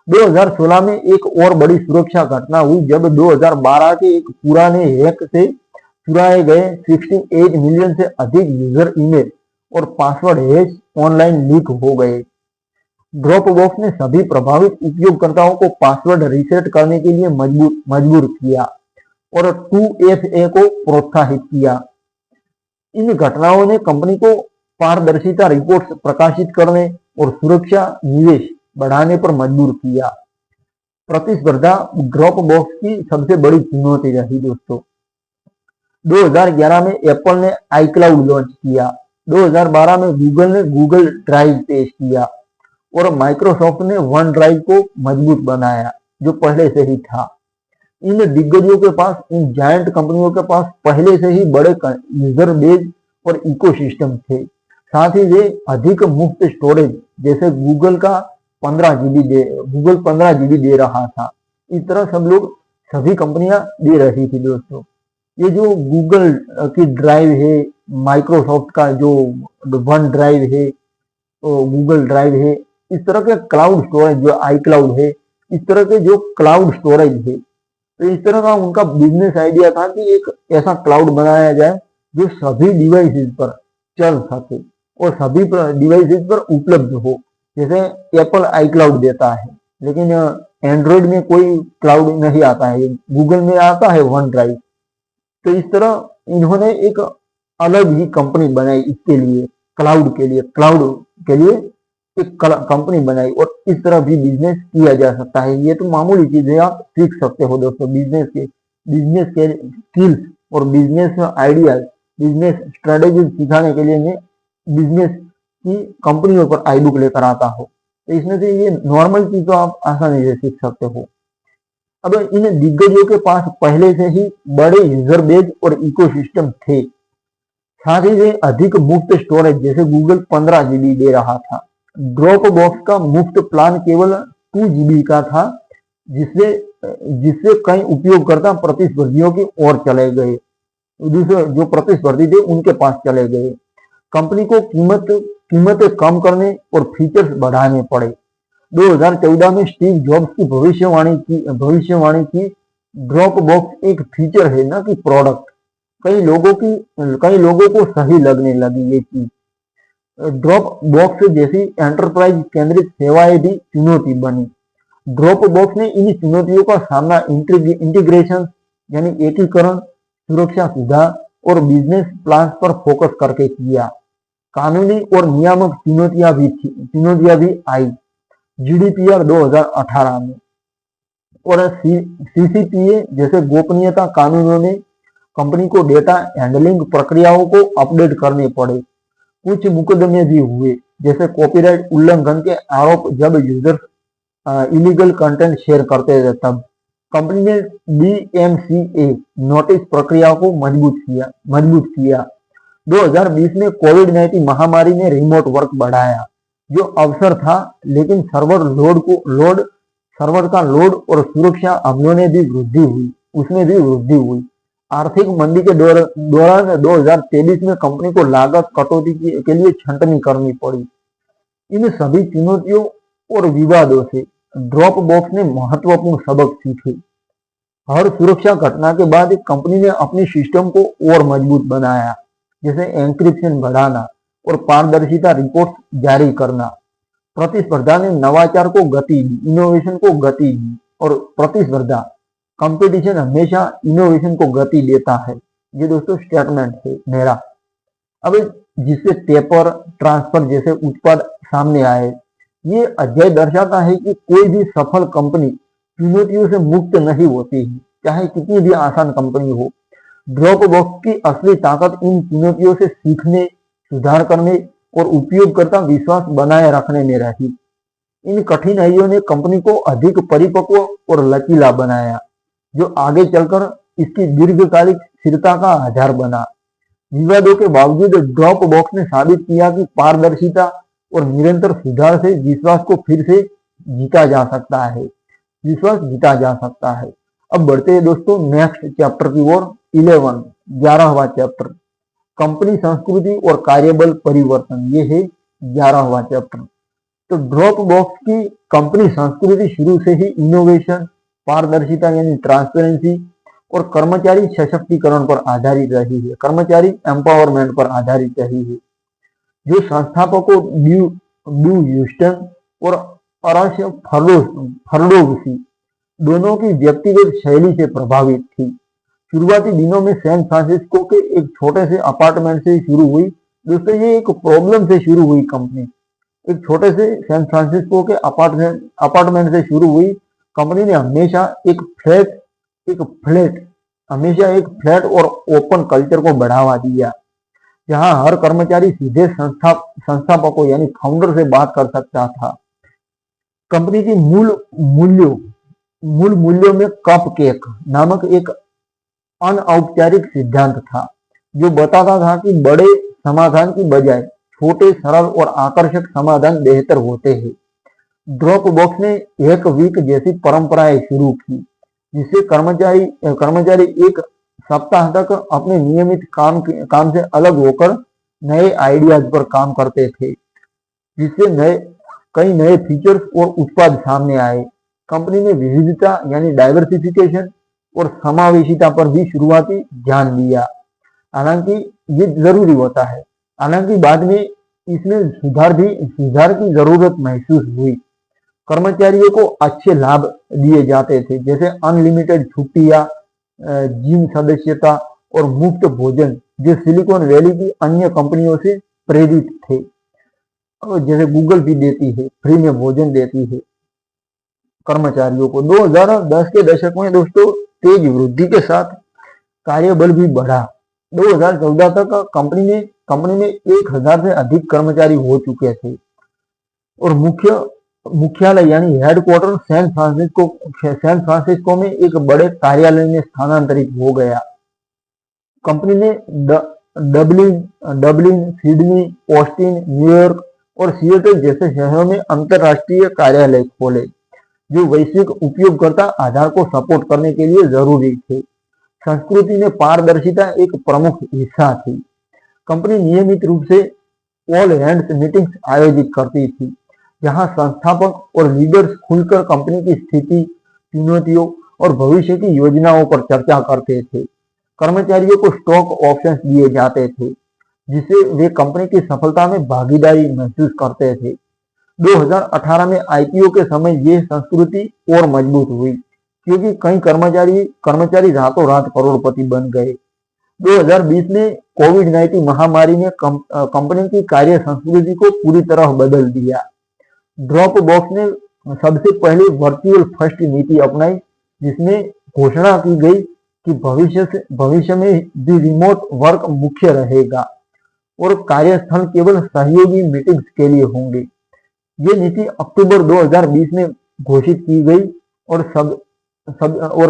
2016 में एक और बड़ी सुरक्षा घटना हुई जब 2012 के एक पुराने हैक से चुराए गए 68 मिलियन से अधिक यूजर ईमेल और पासवर्ड हैश ऑनलाइन लीक हो गए। ड्रॉप बॉक्स ने सभी प्रभावित उपयोगकर्ताओं को पासवर्ड रीसेट करने के लिए मजबूर किया और 2FA को प्रोत्साहित किया। इन घटनाओं ने कंपनी को पारदर्शिता रिपोर्ट्स प्रकाशित करने और सुरक्षा निवेश बढ़ाने पर मजबूर किया। प्रतिस्पर्धा ड्रॉप बॉक्स की सबसे बड़ी चुनौती रही दोस्तों। 2011 में एप्पल ने iCloud लॉन्च किया, 2012 में गूगल ने गूगल ड्राइव पेश किया और माइक्रोसॉफ्ट ने वन ड्राइव को मजबूत बनाया जो पहले से ही था। इन दिग्गजों के पास, इन जायंट कंपनियों के पास पहले से ही बड़े यूजर बेस और इकोसिस्टम थे। साथ ही वे अधिक मुफ्त स्टोरेज जैसे गूगल 15 GB दे रहा था। इस तरह सभी कंपनियां दे रही थी दोस्तों। ये जो गूगल की ड्राइव है, माइक्रोसॉफ्ट का जो वन ड्राइव है, तो गूगल ड्राइव है, इस तरह के क्लाउड स्टोरेज जो iCloud है, इस तरह के जो क्लाउड स्टोरेज है, तो इस तरह का उनका बिजनेस आइडिया था कि एक ऐसा क्लाउड बनाया जाए जो सभी डिवाइसेस पर चल सके और सभी डिवाइसेस पर उपलब्ध हो। जैसे एप्पल iCloud देता है, लेकिन एंड्रॉइड में कोई क्लाउड नहीं आता है, गूगल में आता है वन ड्राइव। तो इस तरह इन्होंने एक अलग ही कंपनी बनाई इसके लिए, क्लाउड के लिए एक कंपनी बनाई और इस तरह भी बिजनेस किया जा सकता है। ये तो मामूली चीज है, आप सीख सकते हो दोस्तों बिजनेस के स्किल्स और बिजनेस आइडियाज, बिजनेस स्ट्रेटेजी सिखाने के लिए मैं बिजनेस की कंपनियों पर आई बुक लेकर आता हूँ। तो इसमें से ये नॉर्मल चीज तो आप आसानी से सीख सकते हो। अब इन दिग्गजों के पास पहले से ही बड़े यूजर बेस और इकोसिस्टम थे। साथ ही वे अधिक मुफ्त स्टोरेज जैसे गूगल 15 GB दे रहा था। ड्रॉप बॉक्स का मुफ्त प्लान केवल 2 GB का था, जिससे कई उपयोगकर्ता प्रतिस्पर्धियों की ओर चले गए, दूसरे जो प्रतिस्पर्धी थे उनके पास चले गए। कंपनी को कीमतें कम करने और फीचर्स बढ़ाने पड़े। 2014 में स्टीव जॉब्स की भविष्यवाणी की ड्रॉप बॉक्स एक फीचर है ना कि प्रोडक्ट। कई लोगों को सही लगने लगी ये चीज। ड्रॉप बॉक्स जैसी एंटरप्राइज केंद्रित सेवाएं भी चुनौती बनी। ड्रॉप बॉक्स ने इन चुनौतियों का सामना इंटीग्रेशन यानी एकीकरण, सुरक्षा सुधार और बिजनेस प्लान पर फोकस करके किया। कानूनी और नियामक चुनौतियां भी आई। GDPR 2018 में और CCPA जैसे गोपनीयता कानूनों ने कंपनी को डेटा हैंडलिंग प्रक्रियाओं को अपडेट करने पड़े। कुछ मुकदमे भी हुए, जैसे कॉपीराइट उल्लंघन के आरोप जब यूजर्स इलीगल कंटेंट शेयर करते थे तब। कंपनी ने DMCA नोटिस प्रक्रिया को मजबूत किया। 2020 में कोविड-19 महामारी ने रिमोट वर्क बढ़ाया जो अवसर था, लेकिन सर्वर का लोड और सुरक्षा हमलों ने भी वृद्धि हुई उसमें भी वृद्धि हुई। आर्थिक मंदी के दौरान 2023 में कंपनी को लागत कटौती के लिए छंटनी करनी पड़ी। इन सभी चुनौतियों और विवादों से ड्रॉप बॉक्स ने महत्वपूर्ण सबक सीखे। हर सुरक्षा घटना के बाद कंपनी ने अपनी सिस्टम को और मजबूत बनाया, जैसे एन्क्रिप्शन बढ़ाना और पारदर्शिता रिपोर्ट जारी करना। प्रतिस्पर्धा ने नवाचार को गति दी, इनोवेशन को गति दी, और प्रतिस्पर्धा कंपटीशन हमेशा इनोवेशन को गति देता है। ये दोस्तों स्टेटमेंट है मेरा। अब जिससे पेपर ट्रांसफर जैसे उत्पाद सामने आए, ये अध्याय दर्शाता है कि कोई भी सफल कंपनी चुनौतियों से मुक्त नहीं होती है, चाहे कितनी भी आसान कंपनी हो। ड्रॉप बॉक्स की असली ताकत इन चुनौतियों से सीखने, सुधार करने और उपयोगकर्ता विश्वास बनाए रखने में रही। इन कठिनाइयों ने कंपनी को अधिक परिपक्व और लचीला बनाया, जो आगे चलकर इसकी दीर्घकालिक स्थिरता का आधार बना। विवादों के बावजूद ड्रॉप बॉक्स ने साबित किया कि पारदर्शिता और निरंतर सुधार से विश्वास को फिर से जीता जा सकता है, विश्वास जीता जा सकता है। अब बढ़ते हैं दोस्तों नेक्स्ट चैप्टर की ओर। 11वां चैप्टर, कंपनी संस्कृति और कार्यबल परिवर्तन। ये है 11वां चैप्टर। तो ड्रॉप बॉक्स की कंपनी संस्कृति शुरू से ही इनोवेशन, पारदर्शिता यानी ट्रांसपेरेंसी और कर्मचारी सशक्तिकरण पर आधारित रही है, कर्मचारी एम्पावरमेंट पर आधारित रही है। जो संस्थापकों ड्यू ह्यूस्टन और अरश फर्डोसी दोनों की व्यक्तिगत शैली से प्रभावित थी। शुरुआती दिनों में सैन फ्रांसिस्को के एक छोटे से अपार्टमेंट से शुरू हुई। दोस्तों ये एक प्रॉब्लम से शुरू हुई कंपनी, एक छोटे से सैन फ्रांसिस्को के अपार्टमेंट से शुरू हुई। कंपनी ने हमेशा एक फ्लैट और ओपन कल्चर को बढ़ावा दिया, जहां हर कर्मचारी सीधे संस्थापकों यानी फाउंडर से बात कर सकता था। कंपनी की मूल मूल्यों में कप केक नामक एक अनौपचारिक सिद्धांत था, जो बताता था कि बड़े समाधान की बजाय छोटे, सरल और आकर्षक समाधान बेहतर होते हैं। ड्रॉप बॉक्स ने एक वीक जैसी परंपराएं शुरू की, जिससे कर्मचारी एक सप्ताह तक अपने नियमित काम से अलग होकर नए आइडियाज पर काम करते थे, जिससे कई नए फीचर्स और उत्पाद सामने आए। कंपनी ने विविधता यानी डाइवर्सिफिकेशन और समावेशिता पर भी शुरुआती ध्यान दिया, हालांकि ये जरूरी होता है। हालांकि बाद में इसमें सुधार की जरूरत महसूस हुई। कर्मचारियों को अच्छे लाभ दिए जाते थे, जैसे अनलिमिटेड छुट्टियां, जिम सदस्यता और मुफ्त भोजन, जो सिलिकॉन वैली की अन्य कंपनियों से प्रेरित थे। जैसे गूगल भी देती है, फ्री में भोजन देती है कर्मचारियों को। 2010 के दशक में दोस्तों तेज वृद्धि के साथ कार्यबल भी बढ़ा। 2014 तक कंपनी में 1000 से अधिक कर्मचारी हो चुके थे और मुख्यालय यानी हेडक्वार्टर सैन फ्रांसिस्को में एक बड़े कार्यालय में स्थानांतरित हो गया। कंपनी ने डबलिन, सिडनी, ऑस्टिन, न्यूयॉर्क और सिएटल जैसे शहरों में अंतरराष्ट्रीय कार्यालय खोले, जो वैश्विक उपयोगकर्ता आधार को सपोर्ट करने के लिए जरूरी थे। संस्कृति में पारदर्शिता एक प्रमुख हिस्सा थी। कंपनी नियमित रूप से ऑल हैंड्स मीटिंग्स आयोजित करती थी, जहां संस्थापक और लीडर्स खुलकर कंपनी की स्थिति, चुनौतियों और भविष्य की योजनाओं पर चर्चा करते थे। कर्मचारियों को स्टॉक ऑप्शंस दिए जाते थे, जिससे वे कंपनी की सफलता में भागीदारी महसूस करते थे। 2018 में आईपीओ के समय यह संस्कृति और मजबूत हुई, क्योंकि कई कर्मचारी रातों रात करोड़पति बन गए। 2020 में कोविड-19 महामारी ने कंपनी की कार्य संस्कृति को पूरी तरह बदल दिया। ड्रॉप बॉक्स ने सबसे पहले वर्चुअल फर्स्ट नीति अपनाई, जिसमें घोषणा की गई कि भविष्य में भी रिमोट वर्क मुख्य रहेगा और कार्यस्थल केवल सहयोगी मीटिंग्स के लिए होंगे। ये नीति अक्टूबर 2020 में घोषित की गई और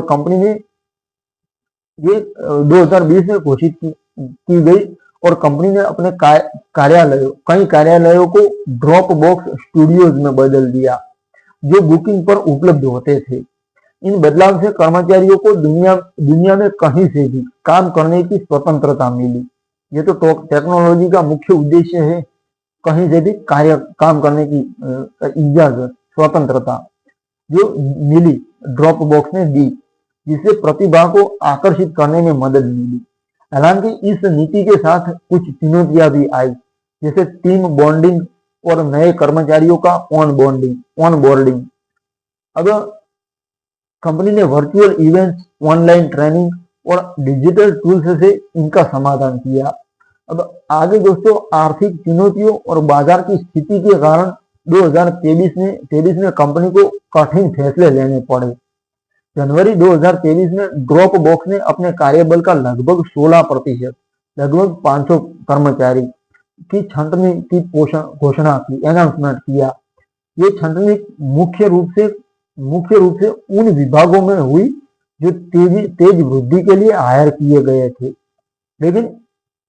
कंपनी ने ये 2020 में घोषित की गई और कंपनी ने अपने कई कार्यालयों को ड्रॉप बॉक्स स्टूडियोज में बदल दिया जो बुकिंग पर उपलब्ध होते थे। इन बदलाव से कर्मचारियों को दुनिया में कहीं से भी काम करने की स्वतंत्रता मिली। ये तो टेक्नोलॉजी का मुख्य उद्देश्य है, कहीं से भी काम करने की इजाजत, स्वतंत्रता जो मिली ड्रॉप बॉक्स ने दी, जिससे प्रतिभा को आकर्षित करने में मदद मिली। हालांकि इस नीति के साथ कुछ चुनौतियां भी आई, जैसे टीम बॉन्डिंग और नए कर्मचारियों का ऑनबोर्डिंग। अब कंपनी ने वर्चुअल इवेंट्स, ऑनलाइन ट्रेनिंग और डिजिटल टूल्स से इनका समाधान किया। अब आगे दोस्तों, आर्थिक चुनौतियों और बाजार की स्थिति के कारण 2023 में कंपनी को कठिन फैसले लेने पड़े। जनवरी 2023 में ड्रॉप बॉक्स ने अपने कार्यबल का लगभग 16%, लगभग 500 कर्मचारी की छंटनी की घोषणा की, अनाउंसमेंट किया। ये छंटनी मुख्य रूप से उन विभागों में हुई जो तेज वृद्धि के लिए हायर किए गए थे। लेकिन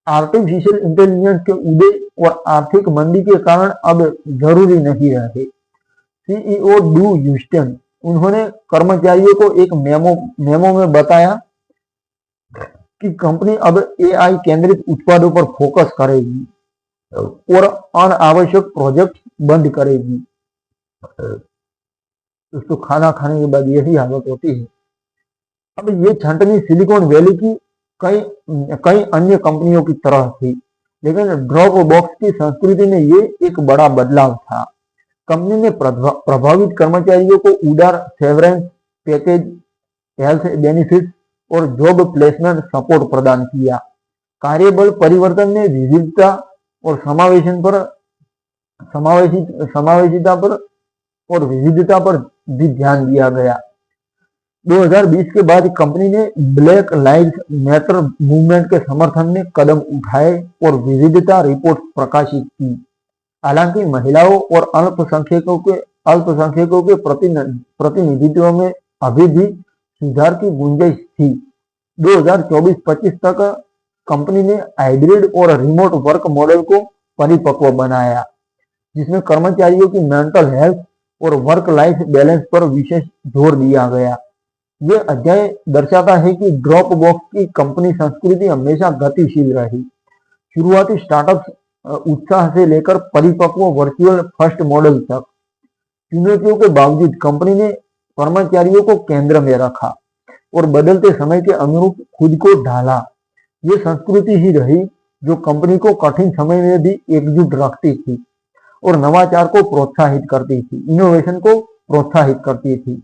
आर्टिफिशियल इंटेलिजेंस के उदय और आर्थिक मंदी के कारण अब जरूरी नहीं रहे। सीईओ ड्रू ह्यूस्टन, उन्होंने कर्मचारियों को एक मेमो में बताया कि कंपनी अब एआई केंद्रित उत्पादों पर फोकस करेगी और अनावश्यक प्रोजेक्ट बंद करेगी। दोस्तों, खाना खाने के बाद यही हालत होती है। अब ये छंटनी सिलिकॉन वैली की कई अन्य कंपनियों की तरह थी, लेकिन ड्रॉप बॉक्स की संस्कृति में ये एक बड़ा बदलाव था। कंपनी ने प्रभावित कर्मचारियों को उदार सेवरेंस पैकेज, हेल्थ बेनिफिट्स और जॉब प्लेसमेंट सपोर्ट प्रदान किया। कार्यबल परिवर्तन में विविधता और विविधता पर भी ध्यान दिया गया। 2020 के बाद कंपनी ने ब्लैक लाइव्स मैटर मूवमेंट के समर्थन में कदम उठाए और विविधता रिपोर्ट प्रकाशित की। हालांकि महिलाओं और अल्पसंख्यकों के प्रतिनिधित्व में अभी भी सुधार की गुंजाइश थी। 2024-25 तक कंपनी ने हाइब्रिड और रिमोट वर्क मॉडल को परिपक्व बनाया, जिसमें कर्मचारियों की मेंटल हेल्थ और वर्क लाइफ बैलेंस पर विशेष जोर दिया गया। यह अध्याय दर्शाता है कि ड्रॉप बॉक्स की कंपनी संस्कृति हमेशा गतिशील रही। शुरुआती स्टार्टअप उत्साह से लेकर परिपक्व वर्चुअल फर्स्ट मॉडल तक चुनौतियों के बावजूद कंपनी ने कर्मचारियों को केंद्र में रखा और बदलते समय के अनुरूप खुद को ढाला। ये संस्कृति ही रही जो कंपनी को कठिन समय में भी एकजुट रखती थी और नवाचार को प्रोत्साहित करती थी, इनोवेशन को प्रोत्साहित करती थी।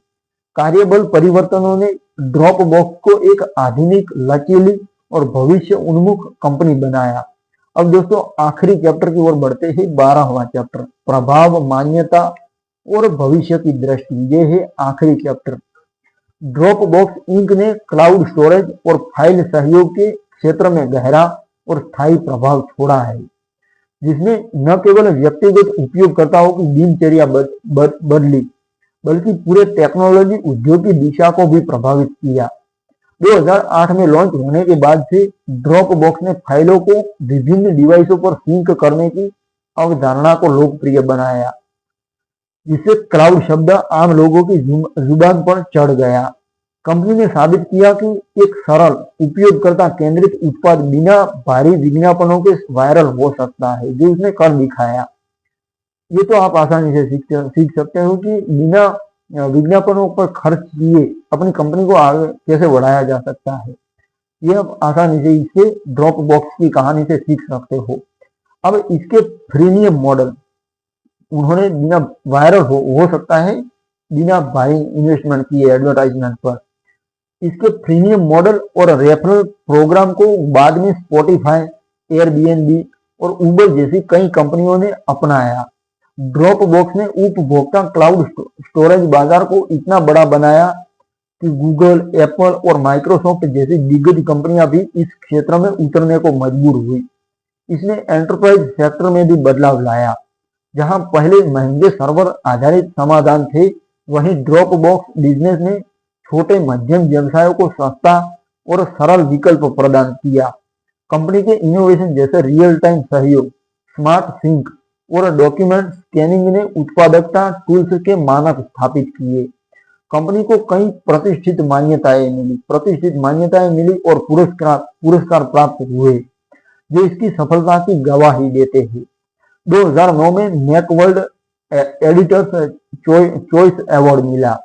कार्यबल परिवर्तनों ने ड्रॉप बॉक्स को एक आधुनिक, लचीली और भविष्य उन्मुख कंपनी बनाया। अब दोस्तों, आखिरी चैप्टर की ओर बढ़ते हैं, 12वां चैप्टर, प्रभाव, मान्यता और भविष्य की दृष्टि। ये है आखिरी चैप्टर। ड्रॉप बॉक्स इंक ने क्लाउड स्टोरेज और फाइल सहयोग के क्षेत्र में गहरा और स्थायी प्रभाव छोड़ा है, जिसने न केवल व्यक्तिगत उपयोगकर्ताओं की दिनचर्या बदली, बल्कि पूरे टेक्नोलॉजी उद्योग की दिशा को भी प्रभावित किया। 2008 में लॉन्च होने के बाद से ड्रॉप बॉक्स ने फाइलों को विभिन्न डिवाइसों पर सिंक करने की अवधारणा को लोकप्रिय बनाया, जिससे क्लाउड शब्द आम लोगों की जुबान पर चढ़ गया। कंपनी ने साबित किया कि एक सरल, उपयोगकर्ता केंद्रित उत्पाद बिना भारी विज्ञापनों के वायरल हो सकता है, जो उसने कर दिखाया। ये तो आप आसानी से सीख सकते हो कि बिना विज्ञापनों पर खर्च किए अपनी कंपनी को आगे कैसे बढ़ाया जा सकता है। ये आप आसानी से इससे ड्रॉप बॉक्स की कहानी से सीख सकते हो। अब इसके फ्रीमियम मॉडल, उन्होंने बिना वायरल हो सकता है बिना भारी इन्वेस्टमेंट किए एडवर्टाइजमेंट पर। इसके प्रीमियम मॉडल और रेफरल प्रोग्राम को बाद में स्पॉटिफाई, एयरबीएनबी और उबर जैसी कई कंपनियों ने अपनाया। ड्रॉप बॉक्स ने उपभोक्ता क्लाउड स्टोरेज बाजार को इतना बड़ा बनाया कि गूगल, एप्पल और माइक्रोसॉफ्ट जैसी दिग्गज कंपनियां भी इस क्षेत्र में उतरने को मजबूर हुई। इसने एंटरप्राइज सेक्टर में भी बदलाव लाया। जहां पहले महंगे सर्वर आधारित समाधान थे, वहीं ड्रॉप बॉक्स बिजनेस ने छोटे मध्यम व्यवसायों को सस्ता और सरल विकल्प प्रदान किया। कंपनी के इनोवेशन जैसे रियल टाइम सहयोग, स्मार्ट सिंक और डॉक्यूमेंट स्कैनिंग ने उत्पादकता टूल्स के मानक स्थापित किए। कंपनी को कई प्रतिष्ठित मान्यताएं मिली और पुरस्कार पुरस्कार प्राप्त हुए जो इसकी सफलता की गवाही देते हैं। 2009 में Macworld editors choice award मिला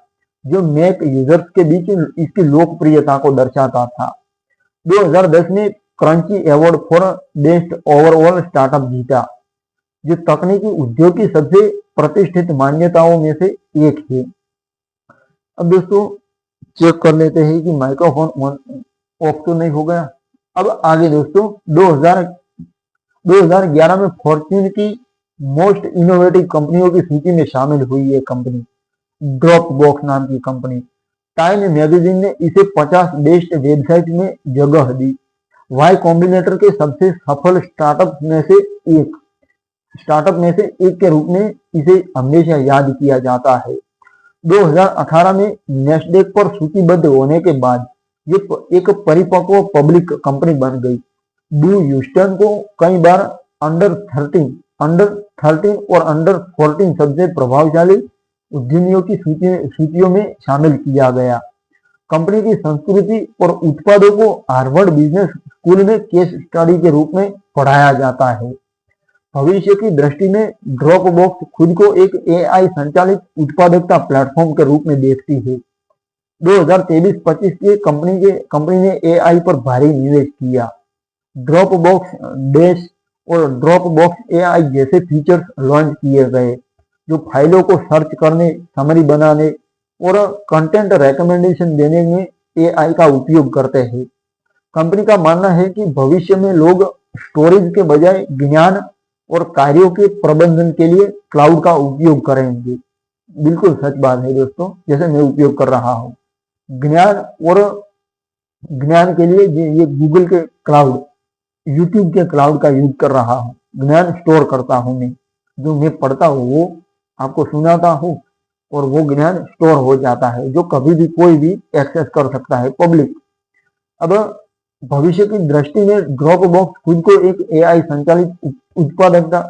जो मैक यूजर्स के बीच इसकी लोकप्रियता को दर्शाता था। 2010 में crunchy award for best overall startup जीता जो तकनीकी उद्योग की सबसे प्रतिष्ठित मान्यताओं में से एक है। अब दोस्तों चेक कर लेते हैं कि माइक्रोफोन ऑफ तो नहीं हो गया। अब आगे दोस्तों 2011 में फॉर्च्यून की मोस्ट इनोवेटिव कंपनियों की सूची में शामिल हुई ये कंपनी, ड्रॉप बॉक्स नाम की कंपनी। टाइम मैगजीन ने इसे 50 बेस्ट वेबसाइट में जगह दी। वाई कॉम्बिनेटर के सबसे सफल स्टार्टअप में से एक के रूप में इसे हमेशा याद किया जाता है। 2018 में नेस्डेक पर सूचीबद्ध होने के बाद ये एक परिपक्व पब्लिक कंपनी बन गई। ड्रू ह्यूस्टन को कई बार अंडर 13 और अंडर 14 सबसे प्रभावशाली उद्यमियों की सूचियों में शामिल किया गया। कंपनी की संस्कृति और उत्पादों को हार्वर्ड बिजनेस स्कूल में केस स्टडी के रूप में पढ़ाया जाता है। भविष्य की दृष्टि में ड्रॉपबॉक्स खुद को एक एआई संचालित उत्पादकता प्लेटफॉर्म के रूप में देखती है। 2023-25 के कंपनी ने एआई पर भारी निवेश किया। ड्रॉपबॉक्स डैश और ड्रॉपबॉक्स एआई जैसे फीचर्स लॉन्च किए गए जो फाइलों को सर्च करने, समरी बनाने और कंटेंट रिकमेंडेशन देने में एआई का उपयोग करते हैं। कंपनी का मानना है कि भविष्य में लोग स्टोरेज के बजाय ज्ञान और कार्यों के प्रबंधन के लिए क्लाउड का उपयोग करेंगे। बिल्कुल सच बात है दोस्तों, जैसे मैं उपयोग कर रहा हूँ ज्ञान के लिए ये गूगल के क्लाउड, यूट्यूब के क्लाउड का यूज कर रहा हूँ। ज्ञान स्टोर करता हूँ मैं, जो मैं पढ़ता हूँ वो आपको सुनाता हूँ और वो ज्ञान स्टोर हो जाता है जो कभी भी कोई भी एक्सेस कर सकता है पब्लिक। अब भविष्य की दृष्टि में ड्रॉपबॉक्स खुद को एक एआई संचालित उत्पादकता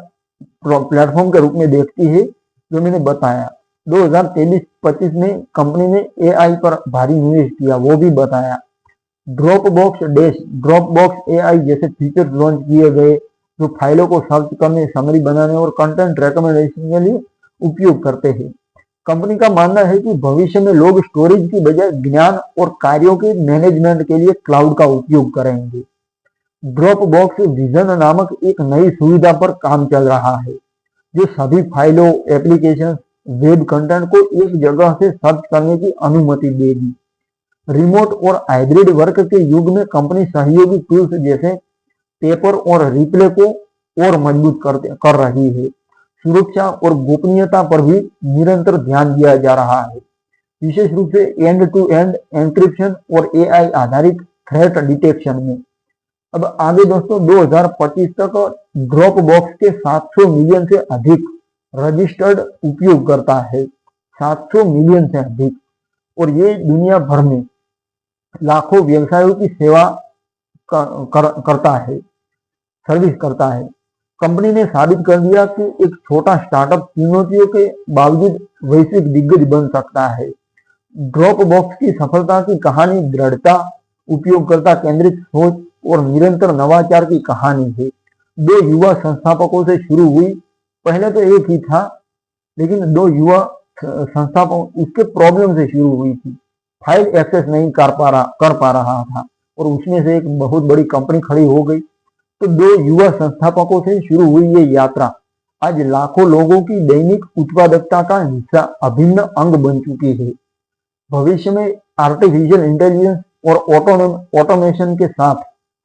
प्लेटफॉर्म के रूप में देखती है जो मैंने बताया। 2023-25 में कंपनी ने एआई पर भारी निवेश किया, वो भी बताया। ड्रॉपबॉक्स एआई जैसे फीचर्स लॉन्च किए गए जो फाइलों को सर्च करने, समरी बनाने और कंटेंट रिकमेंडेशन के लिए उपयोग करते हैं। कंपनी का मानना है कि भविष्य में लोग स्टोरेज की बजाय ज्ञान और कार्यों के मैनेजमेंट के लिए क्लाउड का उपयोग करेंगे। ड्रॉपबॉक्स विजन नामक एक नई सुविधा पर काम चल रहा है जो सभी फाइलों, एप्लीकेशन, वेब कंटेंट को एक जगह से सर्च करने की अनुमति देगी। रिमोट और हाइब्रिड वर्क के युग में कंपनी सहयोगी टूल्स जैसे पेपर और रिप्ले को और मजबूत कर रही है। सुरक्षा और गोपनीयता पर भी निरंतर ध्यान दिया जा रहा है, विशेष रूप से एंड टू एंड एन्क्रिप्शन और एआई आधारित थ्रेट डिटेक्शन में। अब आगे दोस्तों 2025 तक ड्रॉपबॉक्स के 700 मिलियन से अधिक रजिस्टर्ड उपयोगकर्ता है, 700 मिलियन से अधिक, और ये दुनिया भर में लाखों व्यवसायों की सेवा करता है, सर्विस करता है। कंपनी ने साबित कर दिया कि एक छोटा स्टार्टअप चुनौतियों के बावजूद वैश्विक दिग्गज बन सकता है। ड्रॉपबॉक्स की सफलता की कहानी दृढ़ता, उपयोगकर्ता केंद्रित सोच और निरंतर नवाचार की कहानी है। 2 युवा संस्थापकों से शुरू हुई, पहले तो एक ही था लेकिन 2 युवा संस्थापक उसके प्रॉब्लम से शुरू हुई थी। फाइल एक्सेस नहीं कर पा रहा था और उसमें से एक बहुत बड़ी कंपनी खड़ी हो गई। तो 2 युवा संस्थापकों से शुरू हुई ये यात्रा आज लाखों लोगों की दैनिक उत्पादकता का हिस्सा, अभिन्न अंग बन चुकी है। भविष्य में आर्टिफिशियल इंटेलिजेंस और ऑटोमेशन के साथ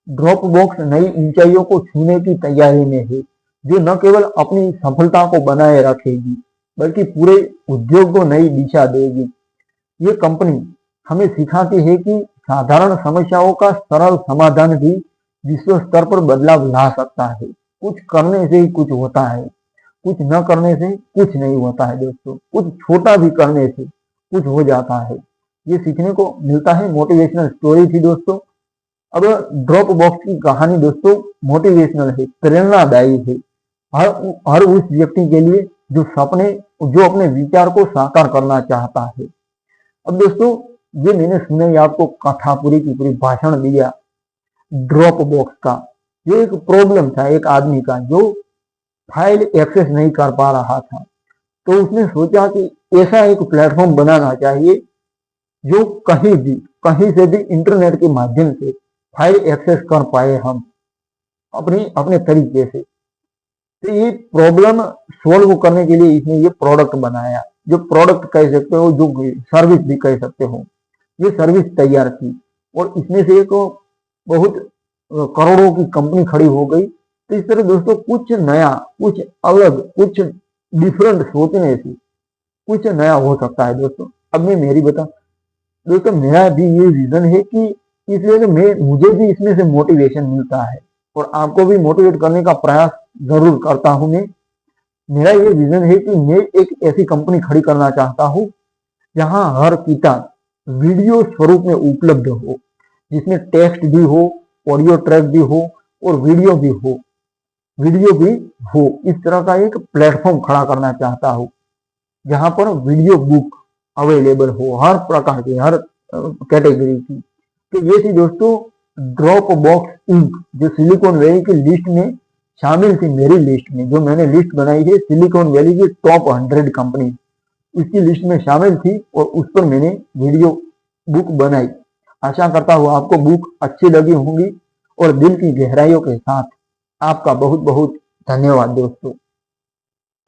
ड्रॉपबॉक्स नई ऊंचाइयों को छूने की तैयारी में है, जो न केवल अपनी सफलता को बनाए रखेगी बल्कि पूरे उद्योग को नई दिशा देगी। ये कंपनी हमें सिखाती है कि साधारण समस्याओं का सरल समाधान भी विश्व स्तर पर बदलाव ला सकता है। कुछ करने से ही कुछ होता है, कुछ न करने से कुछ नहीं होता है दोस्तों। कुछ छोटा भी करने से कुछ हो जाता है। ये सीखने को मिलता है, मोटिवेशनल स्टोरी थी दोस्तों। अब ड्रॉप बॉक्स की कहानी दोस्तों मोटिवेशनल है, प्रेरणादायी है हर उस व्यक्ति के लिए जो अपने विचार को साकार करना चाहता है। अब दोस्तों ये मैंने सुना आपको कथा पूरी की पूरी भाषण दिया ड्रॉप बॉक्स का। ये एक प्रॉब्लम था एक आदमी का जो फाइल एक्सेस नहीं कर पा रहा था, तो उसने सोचा कि ऐसा एक प्लेटफॉर्म बनाना चाहिए जो कहीं से भी इंटरनेट के माध्यम से फाइल एक्सेस कर पाए हम अपने तरीके से। तो ये प्रॉब्लम सोल्व करने के लिए इसने ये प्रोडक्ट बनाया, जो प्रोडक्ट कह सकते हो, जो सर्विस भी कह सकते हो। ये सर्विस तैयार की और इसमें से एक बहुत करोड़ों की कंपनी खड़ी हो गई। तो इस तरह दोस्तों कुछ नया, कुछ अलग, कुछ डिफरेंट सोचने से कुछ नया हो सकता है दोस्तों। अब मैं मेरी बता दोस्तों, मेरा भी ये विजन है कि इसलिए मुझे भी इसमें से मोटिवेशन मिलता है और आपको भी मोटिवेट करने का प्रयास जरूर करता हूं मैं। मेरा ये विजन है कि मैं एक ऐसी कंपनी खड़ी करना चाहता हूं जहां हर किताब वीडियो स्वरूप में उपलब्ध हो, जिसमें टेक्स्ट भी हो, ऑडियो ट्रैक भी हो और वीडियो भी हो। इस तरह का एक प्लेटफॉर्म खड़ा करना चाहता हूं जहां पर वीडियो बुक अवेलेबल हो, हर प्रकार की, हर कैटेगरी की। तो ये थी दोस्तों ड्रॉप बॉक्स इंक, जो सिलिकॉन वैली की लिस्ट में शामिल थी। मेरी लिस्ट में जो मैंने लिस्ट बनाई है सिलिकॉन वैली की टॉप 100 कंपनी, इसकी लिस्ट में शामिल थी और उस पर मैंने वीडियो बुक बनाई। आशा करता हूँ आपको बुक अच्छी लगी होंगी और दिल की गहराइयों के साथ आपका बहुत बहुत धन्यवाद दोस्तों।